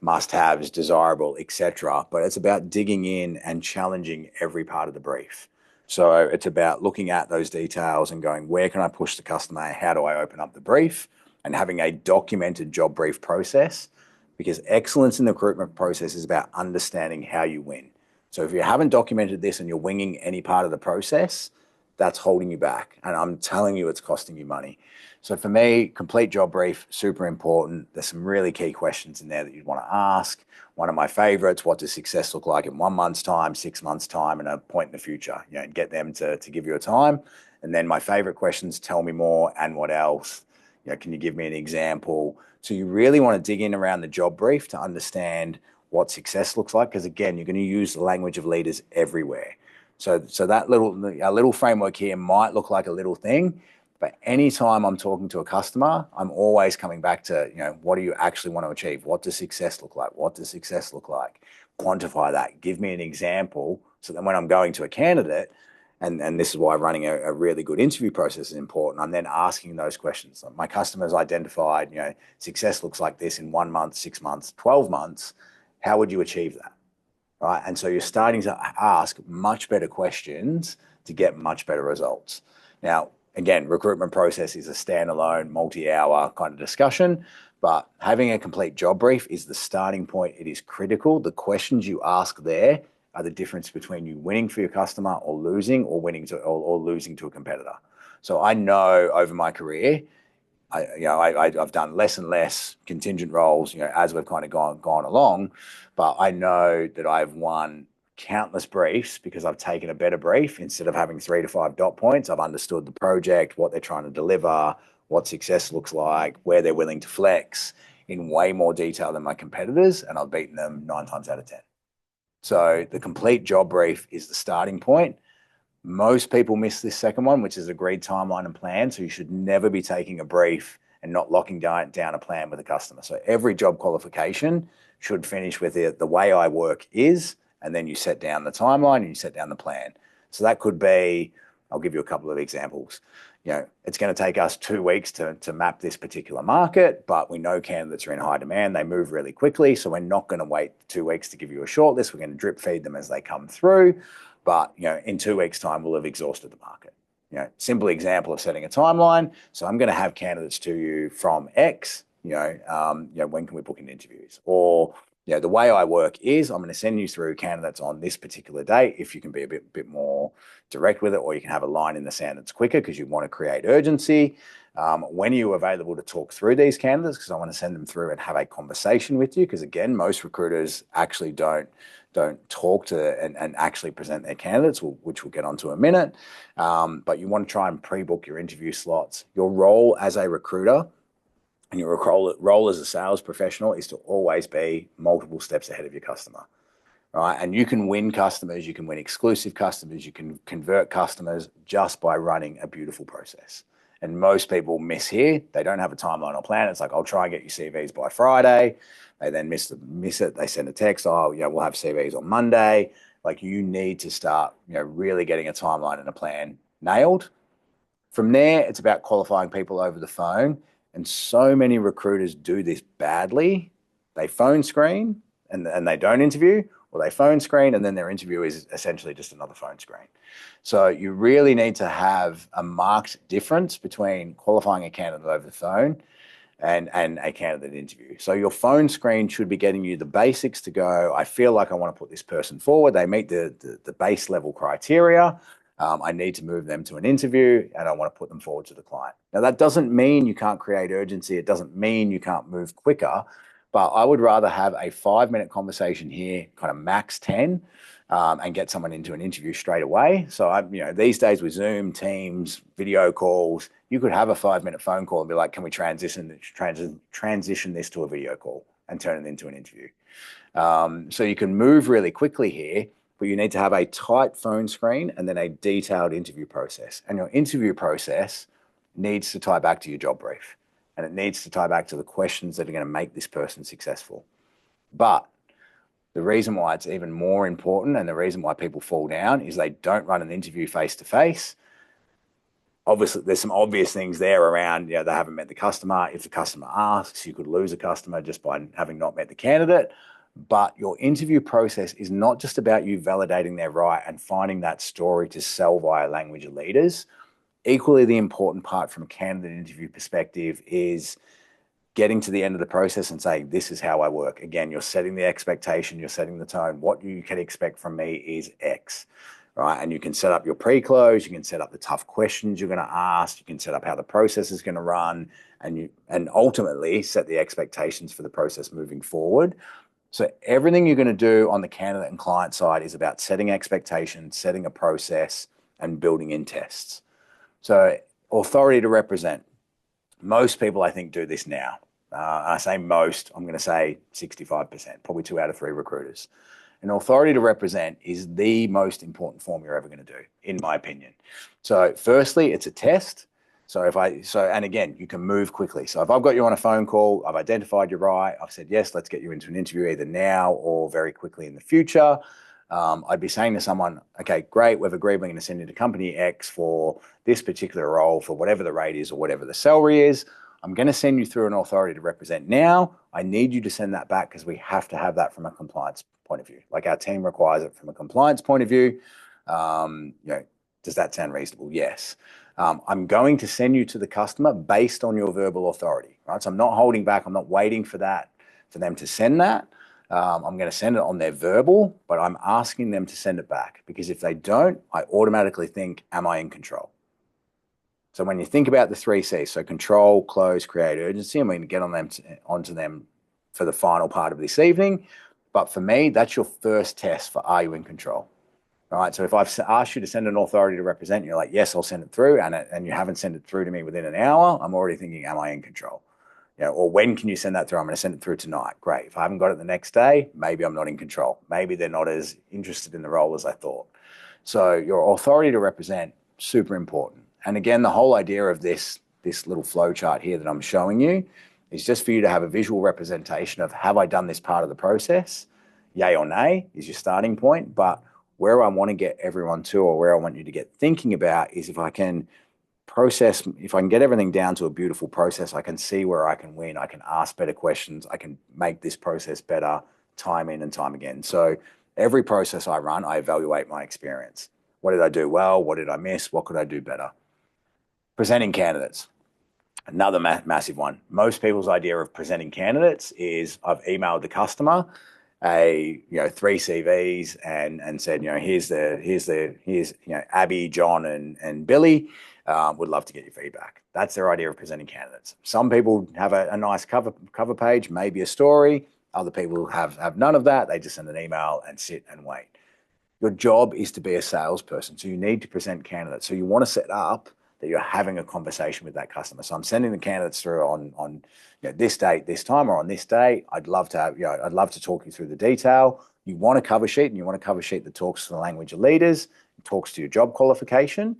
must-haves, desirable, etc. But it's about digging in and challenging every part of the brief. So it's about looking at those details and going, where can I push the customer? How do I open up the brief? And having a documented job brief process, because excellence in the recruitment process is about understanding how you win. So if you haven't documented this and you're winging any part of the process, that's holding you back. And I'm telling you, it's costing you money. So for me, complete job brief, super important. There's some really key questions in there that you'd want to ask. One of my favorites, what does success look like in 1 month's time, 6 months' time, and a point in the future? And get them to give you a time. And then my favorite questions, tell me more and what else? Can you give me an example? So you really want to dig in around the job brief to understand what success looks like, because again, you're going to use the language of leaders everywhere. So that little framework here might look like a little thing, but anytime I'm talking to a customer, I'm always coming back to, what do you actually want to achieve? What does success look like? What does success look like? Quantify that. Give me an example. So then when I'm going to a candidate, and this is why running a really good interview process is important, I'm then asking those questions. My customers identified, success looks like this in 1 month, 6 months, 12 months. How would you achieve that? Right? And so you're starting to ask much better questions to get much better results. Now, again, recruitment process is a standalone, multi-hour kind of discussion, but having a complete job brief is the starting point. It is critical. The questions you ask there are the difference between you winning for your customer or losing, or losing to a competitor. So I know over my career, I've done less and less contingent roles, as we've kind of gone along, but I know that I've won countless briefs because I've taken a better brief. Instead of having 3 to 5 dot points, I've understood the project, what they're trying to deliver, what success looks like, where they're willing to flex in way more detail than my competitors, and I've beaten them 9 times out of 10. So the complete job brief is the starting point. Most people miss this second one, which is agreed timeline and plan. So you should never be taking a brief and not locking down a plan with a customer. So every job qualification should finish with the way I work is, and then you set down the timeline and you set down the plan. So that could be, I'll give you a couple of examples. It's going to take us 2 weeks to map this particular market, but we know candidates are in high demand. They move really quickly. So we're not going to wait 2 weeks to give you a shortlist. We're going to drip feed them as they come through. But in 2 weeks' time, we'll have exhausted the market. Simple example of setting a timeline. So I'm going to have candidates to you from X. When can we book in interviews? Or the way I work is I'm going to send you through candidates on this particular date. If you can be a bit more direct with it, or you can have a line in the sand that's quicker because you want to create urgency. When are you available to talk through these candidates? Because I want to send them through and have a conversation with you. Because again, most recruiters actually don't talk to and actually present their candidates, which we'll get onto in a minute. But you want to try and pre-book your interview slots. Your role as a recruiter and your role as a sales professional is to always be multiple steps ahead of your customer. Right? And you can win customers, you can win exclusive customers, you can convert customers just by running a beautiful process. And most people miss here. They don't have a timeline or plan. It's like, I'll try and get you CVs by Friday. They then miss it. They send a text, we'll have CVs on Monday. Like, you need to start, really getting a timeline and a plan nailed. From there, it's about qualifying people over the phone. And so many recruiters do this badly. They phone screen and they don't interview, or they phone screen and then their interview is essentially just another phone screen. So you really need to have a marked difference between qualifying a candidate over the phone and a candidate interview. So your phone screen should be getting you the basics to go, I feel like I want to put this person forward. They meet the base level criteria. I need to move them to an interview and I want to put them forward to the client. Now, that doesn't mean you can't create urgency. It doesn't mean you can't move quicker, but I would rather have a 5-minute conversation here, kind of max 10, and get someone into an interview straight away. So these days with Zoom, Teams, video calls, you could have a 5-minute phone call and be like, can we transition this to a video call and turn it into an interview? So you can move really quickly here, but you need to have a tight phone screen and then a detailed interview process. And your interview process needs to tie back to your job brief. And it needs to tie back to the questions that are going to make this person successful. But The reason why it's even more important and the reason why people fall down is they don't run an interview face to face. Obviously, there's some obvious things there around, they haven't met the customer. If the customer asks, you could lose a customer just by having not met the candidate. But your interview process is not just about you validating their right and finding that story to sell via language leaders. Equally, the important part from a candidate interview perspective is getting to the end of the process and saying, this is how I work. Again, you're setting the expectation, you're setting the tone. What you can expect from me is X. Right? And you can set up your pre-close, you can set up the tough questions you're going to ask, you can set up how the process is going to run, and ultimately set the expectations for the process moving forward. So everything you're going to do on the candidate and client side is about setting expectations, setting a process, and building in tests. So authority to represent. Most people, I think, do this now. I say most, I'm going to say 65%, probably 2 out of 3 recruiters. An authority to represent is the most important form you're ever going to do, in my opinion. So firstly, it's a test. And again, you can move quickly. So if I've got you on a phone call, I've identified you're right, I've said, yes, let's get you into an interview either now or very quickly in the future. I'd be saying to someone, okay, great, we've agreed we're going to send you to company X for this particular role for whatever the rate is or whatever the salary is. I'm going to send you through an authority to represent now. I need you to send that back because we have to have that from a compliance point of view. Like our team requires it from a compliance point of view. Does that sound reasonable? Yes. I'm going to send you to the customer based on your verbal authority, right? So I'm not holding back. I'm not waiting for them to send that. I'm going to send it on their verbal, but I'm asking them to send it back because if they don't, I automatically think, am I in control? So when you think about the 3 C's, so control, close, create urgency, I'm going to get onto them for the final part of this evening. But for me, that's your first test for are you in control? All right. So if I've asked you to send an authority to represent, you're like, yes, I'll send it through, and you haven't sent it through to me within an hour, I'm already thinking, am I in control? Or when can you send that through? I'm going to send it through tonight. Great. If I haven't got it the next day, maybe I'm not in control. Maybe they're not as interested in the role as I thought. So your authority to represent, super important. And again, the whole idea of this little flow chart here that I'm showing you is just for you to have a visual representation of, have I done this part of the process? Yay or nay is your starting point. But where I want to get everyone to, or where I want you to get thinking about, is if I can get everything down to a beautiful process, I can see where I can win. I can ask better questions. I can make this process better time in and time again. So every process I run, I evaluate my experience. What did I do well? What did I miss? What could I do better? Presenting candidates, another massive one. Most people's idea of presenting candidates is, I've emailed the customer 3 CVs and said, here's Abby, John, and Billy. Would love to get your feedback. That's their idea of presenting candidates. Some people have a nice cover page, maybe a story. Other people have none of that. They just send an email and sit and wait. Your job is to be a salesperson, so you need to present candidates. So you want to set up that you're having a conversation with that customer. So I'm sending the candidates through on this date, this time, or on this day. I'd love to talk you through the detail. You want a cover sheet, and you want a cover sheet that talks to the language of leaders, talks to your job qualification,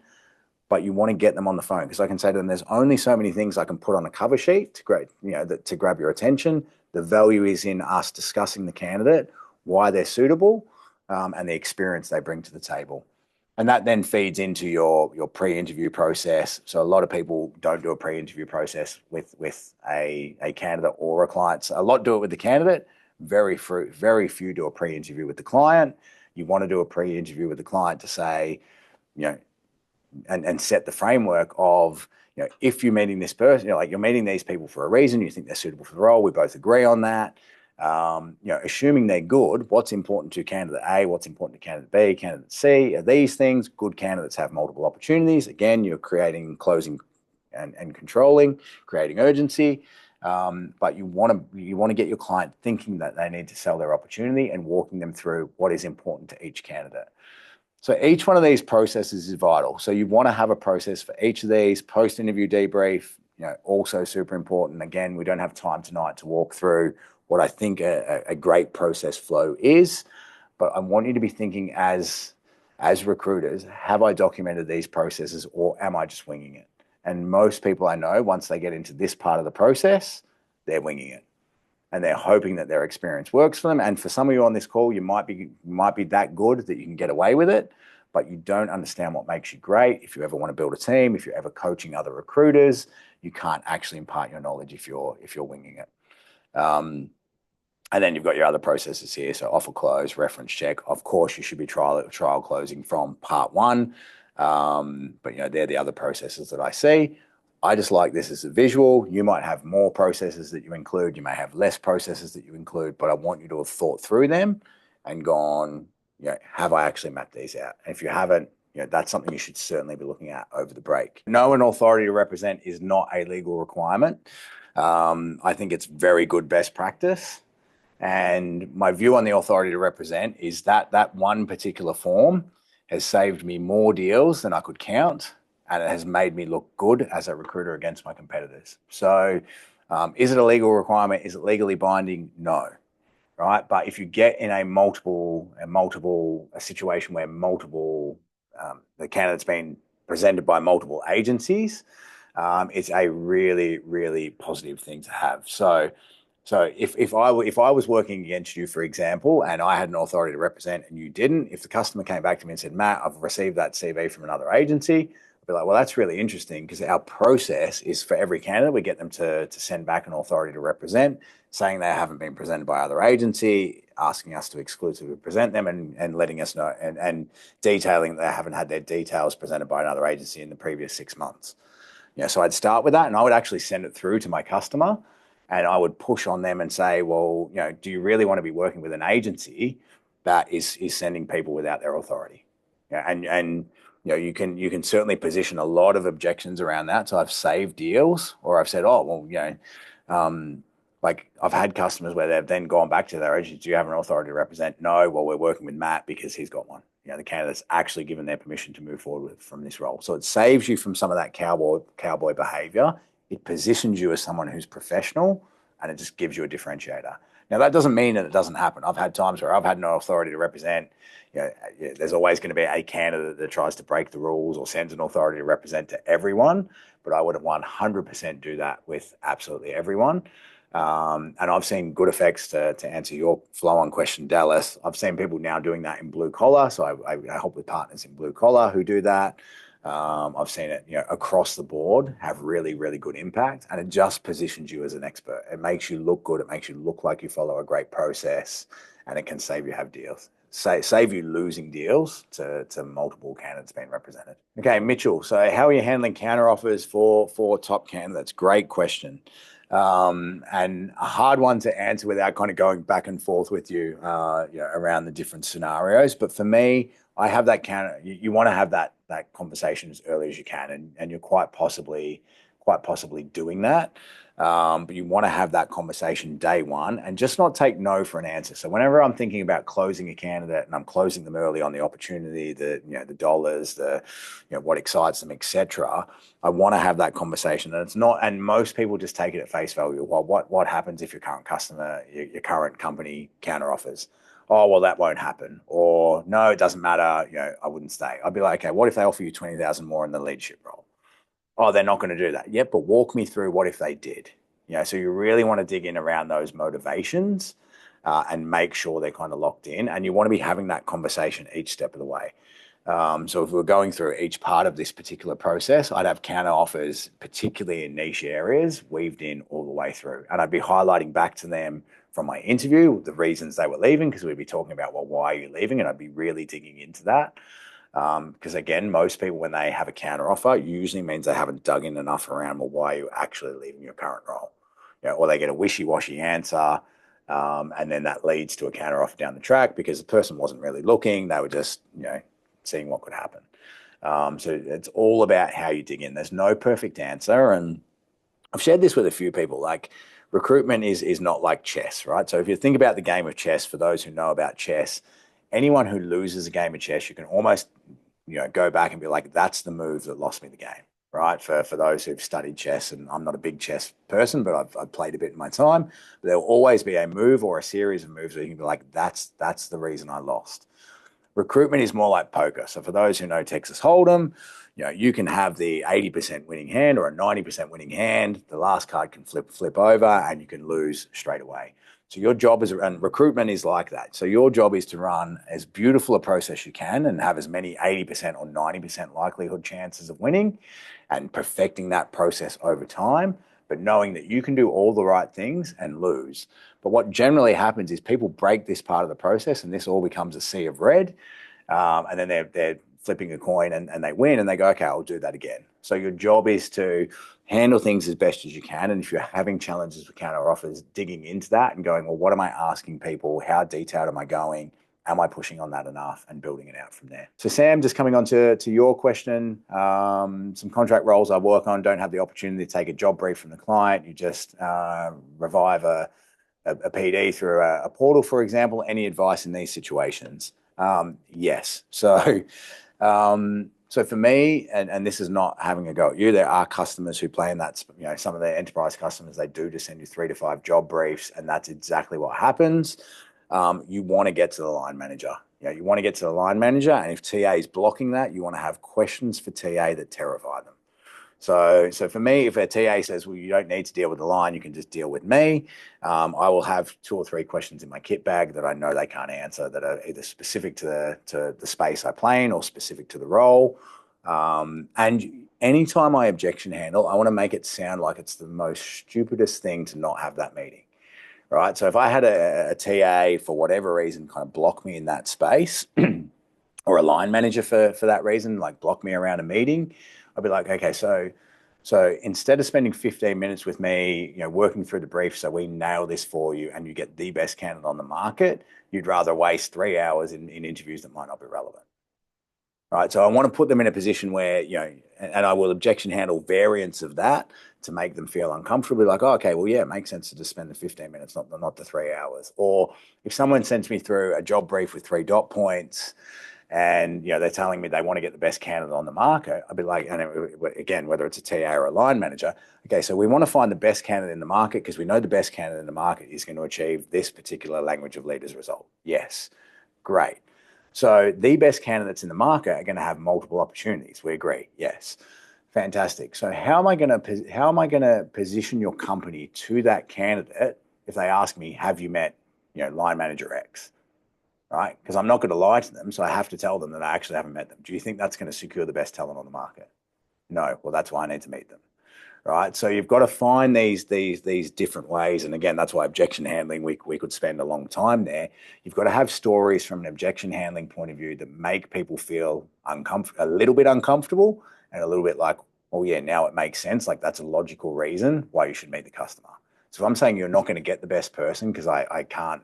but you want to get them on the phone, because I can say to them, there's only so many things I can put on a cover sheet to grab your attention. The value is in us discussing the candidate, why they're suitable, and the experience they bring to the table. And that then feeds into your pre-interview process. So a lot of people don't do a pre-interview process with a candidate or a client. So a lot do it with the candidate. Very few do a pre-interview with the client. You want to do a pre-interview with the client to say, and set the framework of, if you're meeting this person, you're meeting these people for a reason. You think they're suitable for the role. We both agree on that. Assuming they're good, what's important to candidate A, what's important to candidate B, candidate C, are these things. Good candidates have multiple opportunities. Again, you're creating, closing, and controlling, creating urgency. But you want to get your client thinking that they need to sell their opportunity and walking them through what is important to each candidate. So each one of these processes is vital. So you want to have a process for each of these. Post-interview debrief, also super important. Again, we don't have time tonight to walk through what I think a great process flow is, but I want you to be thinking as recruiters, have I documented these processes, or am I just winging it? And most people I know, once they get into this part of the process, they're winging it. and they're hoping that their experience works for them. And for some of you on this call, you might be that good that you can get away with it, but you don't understand what makes you great. If you ever want to build a team, if you're ever coaching other recruiters, you can't actually impart your knowledge if you're winging it. And then you've got your other processes here. So offer close, reference check. Of course, you should be trial closing from part one. But they're the other processes that I see. I just like this as a visual. You might have more processes that you include. You may have less processes that you include, but I want you to have thought through them and gone, have I actually mapped these out? And if you haven't, that's something you should certainly be looking at over the break. Know an authority to represent is not a legal requirement. I think it's very good best practice. And my view on the authority to represent is that that one particular form has saved me more deals than I could count, and it has made me look good as a recruiter against my competitors. So is it a legal requirement? Is it legally binding? No. Right. But if you get in a situation where the candidate's been presented by multiple agencies, it's a really, really positive thing to have. So if I was working against you, for example, and I had an authority to represent and you didn't, if the customer came back to me and said, Matt, I've received that CV from another agency, I'd be like, well, that's really interesting, because our process is for every candidate, we get them to send back an authority to represent, saying they haven't been presented by other agency, asking us to exclusively present them, and letting us know and detailing that they haven't had their details presented by another agency in the previous 6 months. So I'd start with that, and I would actually send it through to my customer. And I would push on them and say, well, do you really want to be working with an agency that is sending people without their authority? And you can certainly position a lot of objections around that. So I've saved deals, or I've said, oh, well, like I've had customers where they've then gone back to their agency, do you have an authority to represent? No, well, we're working with Matt because he's got one. The candidate's actually given their permission to move forward from this role. So it saves you from some of that cowboy behavior. It positions you as someone who's professional, and it just gives you a differentiator. Now, that doesn't mean that it doesn't happen. I've had times where I've had no authority to represent. There's always going to be a candidate that tries to break the rules or sends an authority to represent to everyone, but I would 100% do that with absolutely everyone. And I've seen good effects to answer your flow-on question, Dallas. I've seen people now doing that in blue collar. So I help with partners in blue collar who do that. I've seen it, across the board have really, really good impact, and it just positions you as an expert. It makes you look good. It makes you look like you follow a great process, and it can save you losing deals to multiple candidates being represented. Okay, Mitchell. So how are you handling counter offers for top candidates? Great question. And a hard one to answer without kind of going back and forth with you, around the different scenarios. But for me, I have that counter. You want to have that conversation as early as you can, and you're quite possibly doing that. But you want to have that conversation day one and just not take no for an answer. So whenever I'm thinking about closing a candidate and I'm closing them early on the opportunity, the dollars, what excites them, etc., I want to have that conversation. And it's not, and most people just take it at face value. Well, what happens if your current customer, your current company counter offers? Oh, well, that won't happen. Or no, it doesn't matter. I wouldn't stay. I'd be like, okay, what if they offer you 20,000 more in the leadership role? Oh, they're not going to do that. Yep, but walk me through what if they did. So you really want to dig in around those motivations, and make sure they're kind of locked in. And you want to be having that conversation each step of the way. So if we're going through each part of this particular process, I'd have counter offers, particularly in niche areas, weaved in all the way through. And I'd be highlighting back to them from my interview the reasons they were leaving, because we'd be talking about, well, why are you leaving? And I'd be really digging into that. Because again, most people, when they have a counter offer, usually means they haven't dug in enough around, well, why are you actually leaving your current role? Or they get a wishy-washy answer, and then that leads to a counter offer down the track because the person wasn't really looking. They were just, seeing what could happen. So it's all about how you dig in. There's no perfect answer. And I've shared this with a few people, like recruitment is not like chess, right? So if you think about the game of chess, for those who know about chess, anyone who loses a game of chess, you can almost, go back and be like, that's the move that lost me the game, right? For those who've studied chess, and I'm not a big chess person, but I've played a bit in my time. But there'll always be a move or a series of moves where you can be like, that's the reason I lost. Recruitment is more like poker. So for those who know Texas Hold'em, you can have the 80% winning hand or a 90% winning hand. The last card can flip over and you can lose straight away. So your job is, and recruitment is like that. So your job is to run as beautiful a process you can and have as many 80% or 90% likelihood chances of winning and perfecting that process over time, but knowing that you can do all the right things and lose. But what generally happens is people break this part of the process and this all becomes a sea of red. And then they're flipping a coin and they win and they go, okay, I'll do that again. So your job is to handle things as best as you can. And if you're having challenges with counter offers, digging into that and going, well, what am I asking people? How detailed am I going? Am I pushing on that enough and building it out from there? So Sam, just coming on to your question, some contract roles I work on don't have the opportunity to take a job brief from the client. You just revive a PD through a portal, for example. Any advice in these situations? Yes. So for me, and this is not having a go at you, there are customers who play in that, some of their enterprise customers, they do just send you 3 to 5 job briefs, and that's exactly what happens. You want to get to the line manager. You want to get to the line manager, and if TA is blocking that, you want to have questions for TA that terrify them. So for me, if a TA says, well, you don't need to deal with the line, you can just deal with me, I will have 2 or 3 questions in my kit bag that I know they can't answer, that are either specific to the space I play in or specific to the role. And anytime I objection handle, I want to make it sound like it's the most stupidest thing to not have that meeting, right? So if I had a TA for whatever reason kind of block me in that space, or a line manager for that reason, like block me around a meeting, I'd be like, okay, so instead of spending 15 minutes with me, working through the brief so we nail this for you and you get the best candidate on the market, you'd rather waste 3 hours in interviews that might not be relevant. Right. So I want to put them in a position where, and I will objection handle variants of that to make them feel uncomfortable. Like, oh, okay, well, yeah, it makes sense to just spend the 15 minutes, not the 3 hours. Or if someone sends me through a job brief with 3 dot points, and they're telling me they want to get the best candidate on the market, I'd be like, and again, whether it's a TA or a line manager, okay, so we want to find the best candidate in the market because we know the best candidate in the market is going to achieve this particular language of leaders result. Yes, great. So the best candidates in the market are going to have multiple opportunities. We agree. Yes, fantastic. So how am I going to position your company to that candidate if they ask me, have you met line manager X? Right? Because I'm not going to lie to them, so I have to tell them that I actually haven't met them. Do you think that's going to secure the best talent on the market? No. Well, that's why I need to meet them. Right? So you've got to find these different ways, and again, that's why objection handling, we could spend a long time there. You've got to have stories from an objection handling point of view that make people feel a little bit uncomfortable and a little bit like, oh yeah, now it makes sense. Like that's a logical reason why you should meet the customer. So if I'm saying you're not going to get the best person because I can't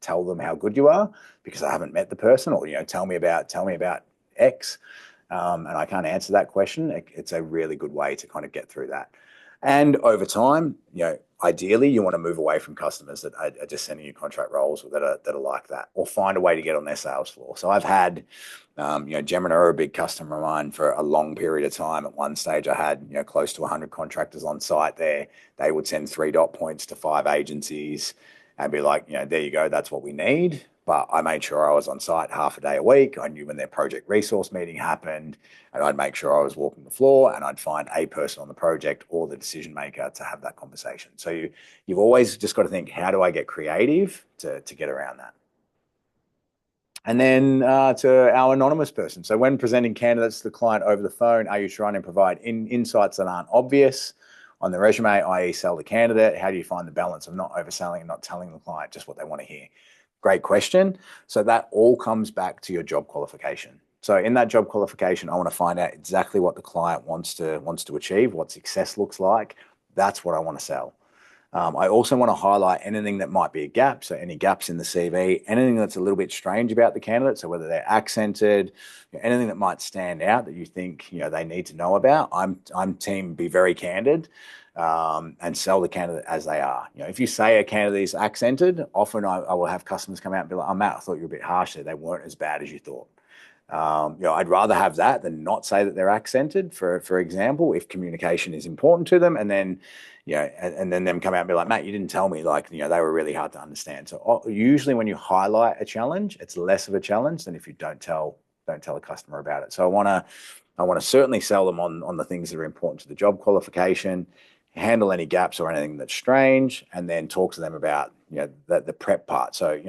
tell them how good you are because I haven't met the person, or tell me about X, and I can't answer that question, it's a really good way to kind of get through that. And over time, ideally you want to move away from customers that are just sending you contract roles that are like that, or find a way to get on their sales floor. So I've had, Gemini are a big customer of mine for a long period of time. At one stage I had, close to 100 contractors on site there. They would send 3 dot points to 5 agencies and be like, there you go, that's what we need. But I made sure I was on site half a day a week. I knew when their project resource meeting happened, and I'd make sure I was walking the floor and I'd find a person on the project or the decision maker to have that conversation. So you've always just got to think, how do I get creative to get around that? And then to our anonymous person. So when presenting candidates to the client over the phone, are you trying to provide insights that aren't obvious on the resume, i.e. sell the candidate? How do you find the balance of not overselling and not telling the client just what they want to hear? Great question. So that all comes back to your job qualification. So in that job qualification, I want to find out exactly what the client wants to achieve, what success looks like. That's what I want to sell. I also want to highlight anything that might be a gap. So any gaps in the CV, anything that's a little bit strange about the candidate. So whether they're accented, anything that might stand out that you think they need to know about. I'm team be very candid. And sell the candidate as they are. If you say a candidate is accented, often I will have customers come out and be like, oh, Matt, I thought you were a bit harsh there. They weren't as bad as you thought. I'd rather have that than not say that they're accented, for example, if communication is important to them. And then, and then them come out and be like, Matt, you didn't tell me, like, they were really hard to understand. So usually when you highlight a challenge, it's less of a challenge than if you don't tell a customer about it. So I want to I want to certainly sell them on the things that are important to the job qualification, handle any gaps or anything that's strange, and then talk to them about the prep part. So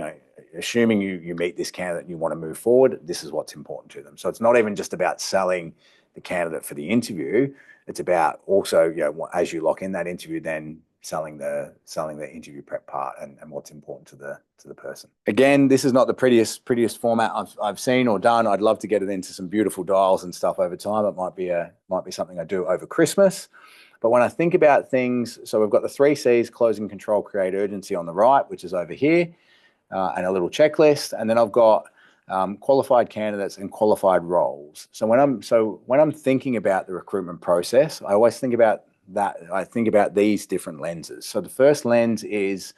assuming you meet this candidate and you want to move forward, this is what's important to them. So it's not even just about selling the candidate for the interview. It's about also as you lock in that interview, then selling the interview prep part and what's important to the person. Again, this is not the prettiest format I've seen or done. I'd love to get it into some beautiful dials and stuff over time. It might be something I do over Christmas. But when I think about things, so we've got the 3 C's: closing, control, create urgency on the right, which is over here, and a little checklist. And then I've got qualified candidates and qualified roles. So when I'm thinking about the recruitment process, I always think about that. I think about these different lenses. So the first lens is,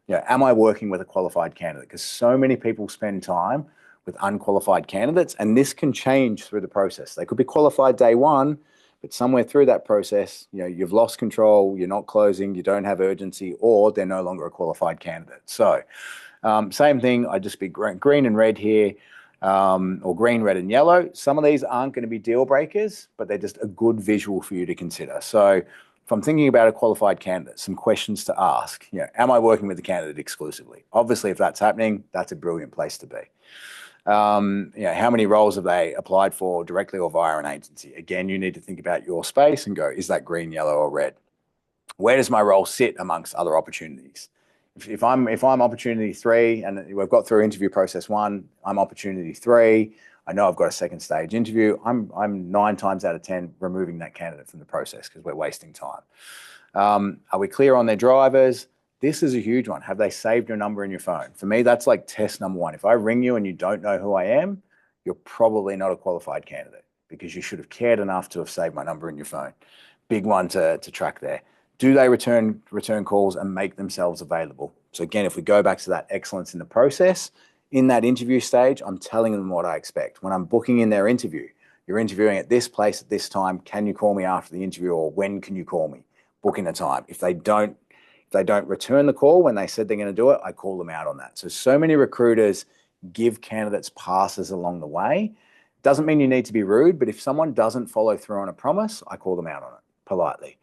am I working with a qualified candidate? Because so many people spend time with unqualified candidates, and this can change through the process. They could be qualified day one, but somewhere through that process, you've lost control, you're not closing, you don't have urgency, or they're no longer a qualified candidate. So same thing, I'd just be green and red here, or green, red, and yellow. Some of these aren't going to be deal breakers, but they're just a good visual for you to consider. So if I'm thinking about a qualified candidate, some questions to ask, am I working with the candidate exclusively? Obviously, if that's happening, that's a brilliant place to be. How many roles have they applied for directly or via an agency? Again, you need to think about your space and go, is that green, yellow, or red? Where does my role sit amongst other opportunities? If I'm opportunity 3 and we've got through interview process 1, I'm opportunity 3. I know I've got a second stage interview. I'm 9 times out of 10 removing that candidate from the process because we're wasting time. Are we clear on their drivers? This is a huge one. Have they saved your number in your phone? For me, that's like test number 1. If I ring you and you don't know who I am, you're probably not a qualified candidate because you should have cared enough to have saved my number in your phone. Big one to track there. Do they return calls and make themselves available? So again, if we go back to that excellence in the process, in that interview stage, I'm telling them what I expect. When I'm booking in their interview, you're interviewing at this place at this time. Can you call me after the interview, or when can you call me? Book in a time. If they don't return the call when they said they're going to do it, I call them out on that. So many recruiters give candidates passes along the way. Doesn't mean you need to be rude, but if someone doesn't follow through on a promise, I call them out on it politely.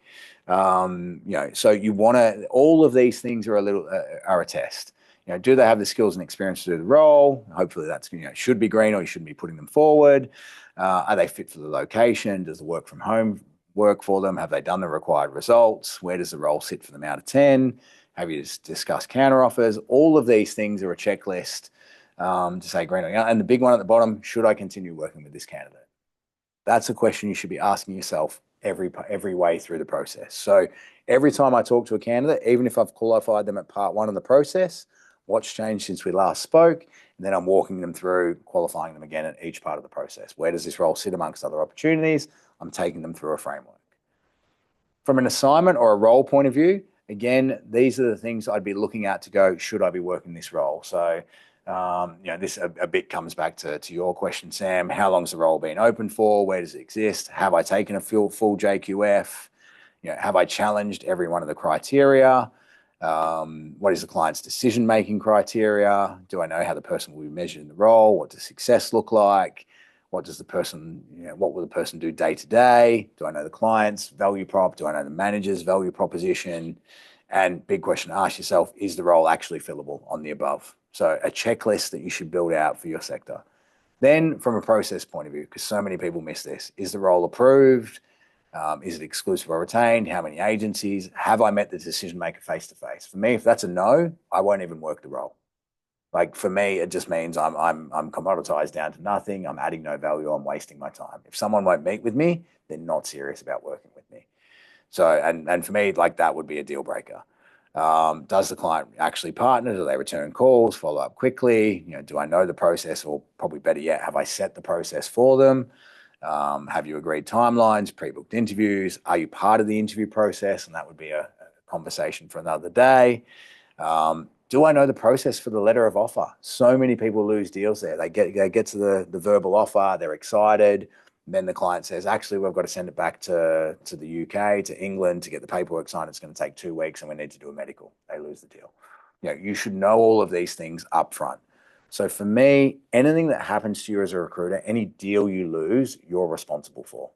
So you want to, all of these things are a test. Do they have the skills and experience to do the role? Hopefully that's, should be green, or you shouldn't be putting them forward. Are they fit for the location? Does the work from home work for them? Have they done the required results? Where does the role sit for them out of 10? Have you discussed counter offers? All of these things are a checklist to say green. And the big one at the bottom, should I continue working with this candidate? That's a question you should be asking yourself every way through the process. So every time I talk to a candidate, even if I've qualified them at part 1 of the process, what's changed since we last spoke? And then I'm walking them through qualifying them again at each part of the process. Where does this role sit amongst other opportunities? I'm taking them through a framework. From an assignment or a role point of view, again, these are the things I'd be looking at to go, should I be working this role? So this a bit comes back to your question, Sam. How long's the role been open for? Where does it exist? Have I taken a full JQF? Have I challenged every one of the criteria? What is the client's decision-making criteria? Do I know how the person will be measured in the role? What does success look like? What will the person do day to day? Do I know the client's value prop? Do I know the manager's value proposition? And big question to ask yourself, is the role actually fillable on the above? So a checklist that you should build out for your sector. Then from a process point of view, because so many people miss this, is the role approved? Is it exclusive or retained? How many agencies? Have I met the decision maker face to face? For me, if that's a no, I won't even work the role. Like for me, it just means I'm commoditized down to nothing. I'm adding no value. I'm wasting my time. If someone won't meet with me, they're not serious about working with me. So, and for me, like that would be a deal breaker. Does the client actually partner? Do they return calls, follow up quickly? Do I know the process, or probably better yet, have I set the process for them? Have you agreed timelines, pre-booked interviews? Are you part of the interview process? And that would be a conversation for another day. Do I know the process for the letter of offer? So many people lose deals there. They get to the verbal offer, they're excited. Then the client says, actually, we've got to send it back to the UK, to England to get the paperwork signed. It's going to take 2 weeks and we need to do a medical. They lose the deal. You should know all of these things up front. So for me, anything that happens to you as a recruiter, any deal you lose, you're responsible for.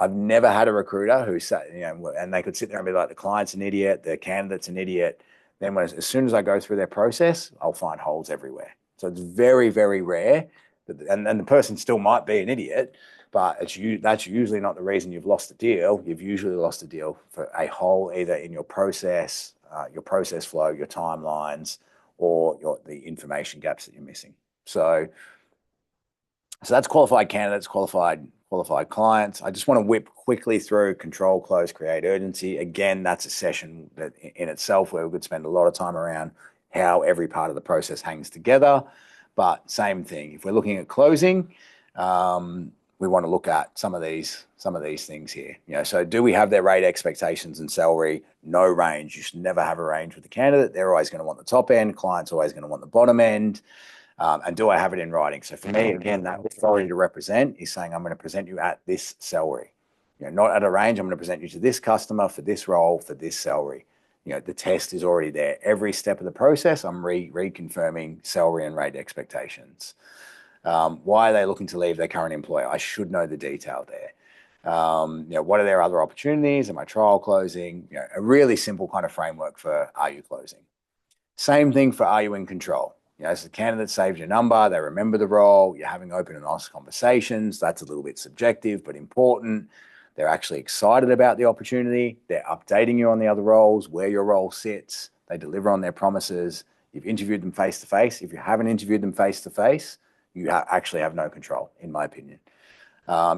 I've never had a recruiter who said, and they could sit there and be like, the client's an idiot, the candidate's an idiot. Then as soon as I go through their process, I'll find holes everywhere. So it's very, very rare. And the person still might be an idiot, but that's usually not the reason you've lost a deal. You've usually lost a deal for a hole either in your process flow, your timelines, or the information gaps that you're missing. So that's qualified candidates, qualified clients. I just want to whip quickly through control, close, create, urgency. Again, that's a session that in itself where we could spend a lot of time around how every part of the process hangs together. But same thing. If we're looking at closing, we want to look at some of these things here. So do we have their rate expectations and salary? No range. You should never have a range with the candidate. They're always going to want the top end. Client's always going to want the bottom end. And do I have it in writing? So for me, again, that authority to represent is saying I'm going to present you at this salary. Not at a range. I'm going to present you to this customer for this role for this salary. The test is already there. Every step of the process, I'm reconfirming salary and rate expectations. Why are they looking to leave their current employer? I should know the detail there. What are their other opportunities? Am I trial closing? A really simple kind of framework for are you closing? Same thing for are you in control? As the candidate saves your number, they remember the role, you're having open and honest conversations. That's a little bit subjective, but important. They're actually excited about the opportunity. They're updating you on the other roles, where your role sits. They deliver on their promises. You've interviewed them face-to-face. If you haven't interviewed them face-to-face, you actually have no control, in my opinion.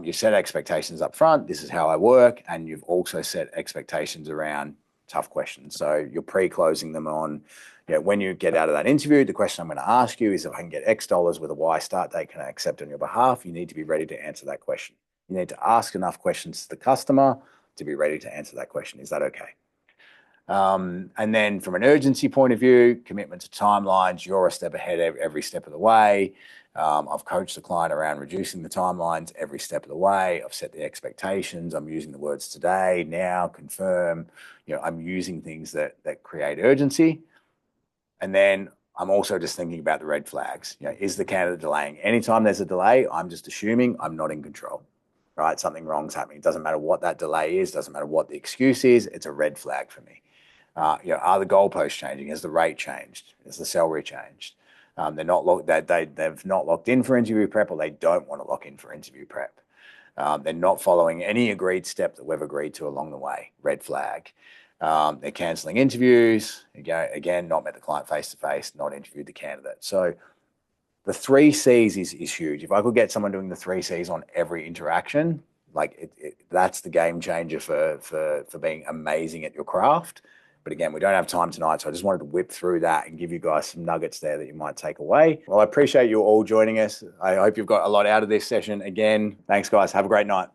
You've set expectations up front. This is how I work. And you've also set expectations around tough questions. So you're pre-closing them on, when you get out of that interview, the question I'm going to ask you is if I can get X dollars with a Y start date, can I accept on your behalf? You need to be ready to answer that question. You need to ask enough questions to the customer to be ready to answer that question. Is that okay? And then from an urgency point of view, commitment to timelines, you're a step ahead every step of the way. I've coached the client around reducing the timelines every step of the way. I've set the expectations. I'm using the words today, now, confirm. I'm using things that create urgency. And then I'm also just thinking about the red flags. Is the candidate delaying? Anytime there's a delay, I'm just assuming I'm not in control, right? Something wrong's happening. It doesn't matter what that delay is. Doesn't matter what the excuse is. It's a red flag for me. Are the goalposts changing? Has the rate changed? Has the salary changed? They're not locked. They've not locked in for interview prep, or they don't want to lock in for interview prep. They're not following any agreed step that we've agreed to along the way. Red flag. They're cancelling interviews. Again, not met the client face to face, not interviewed the candidate. So the 3 C's is huge. If I could get someone doing the 3 C's on every interaction, that's the game changer for being amazing at your craft. But again, we don't have time tonight, so I just wanted to whip through that and give you guys some nuggets there that you might take away. Well, I appreciate you all joining us. I hope you've got a lot out of this session. Again, thanks, guys. Have a great night.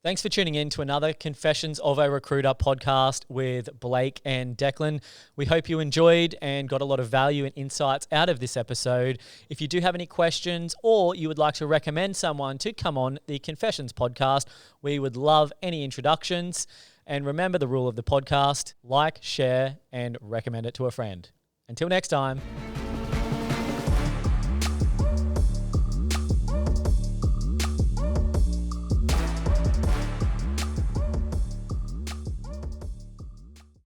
Thanks for tuning in to another Confessions of a Recruiter podcast with Blake and Declan. We hope you enjoyed and got a lot of value and insights out of this episode. If you do have any questions or you would like to recommend someone to come on the Confessions podcast, we would love any introductions. And remember the rule of the podcast: like, share, and recommend it to a friend. Until next time.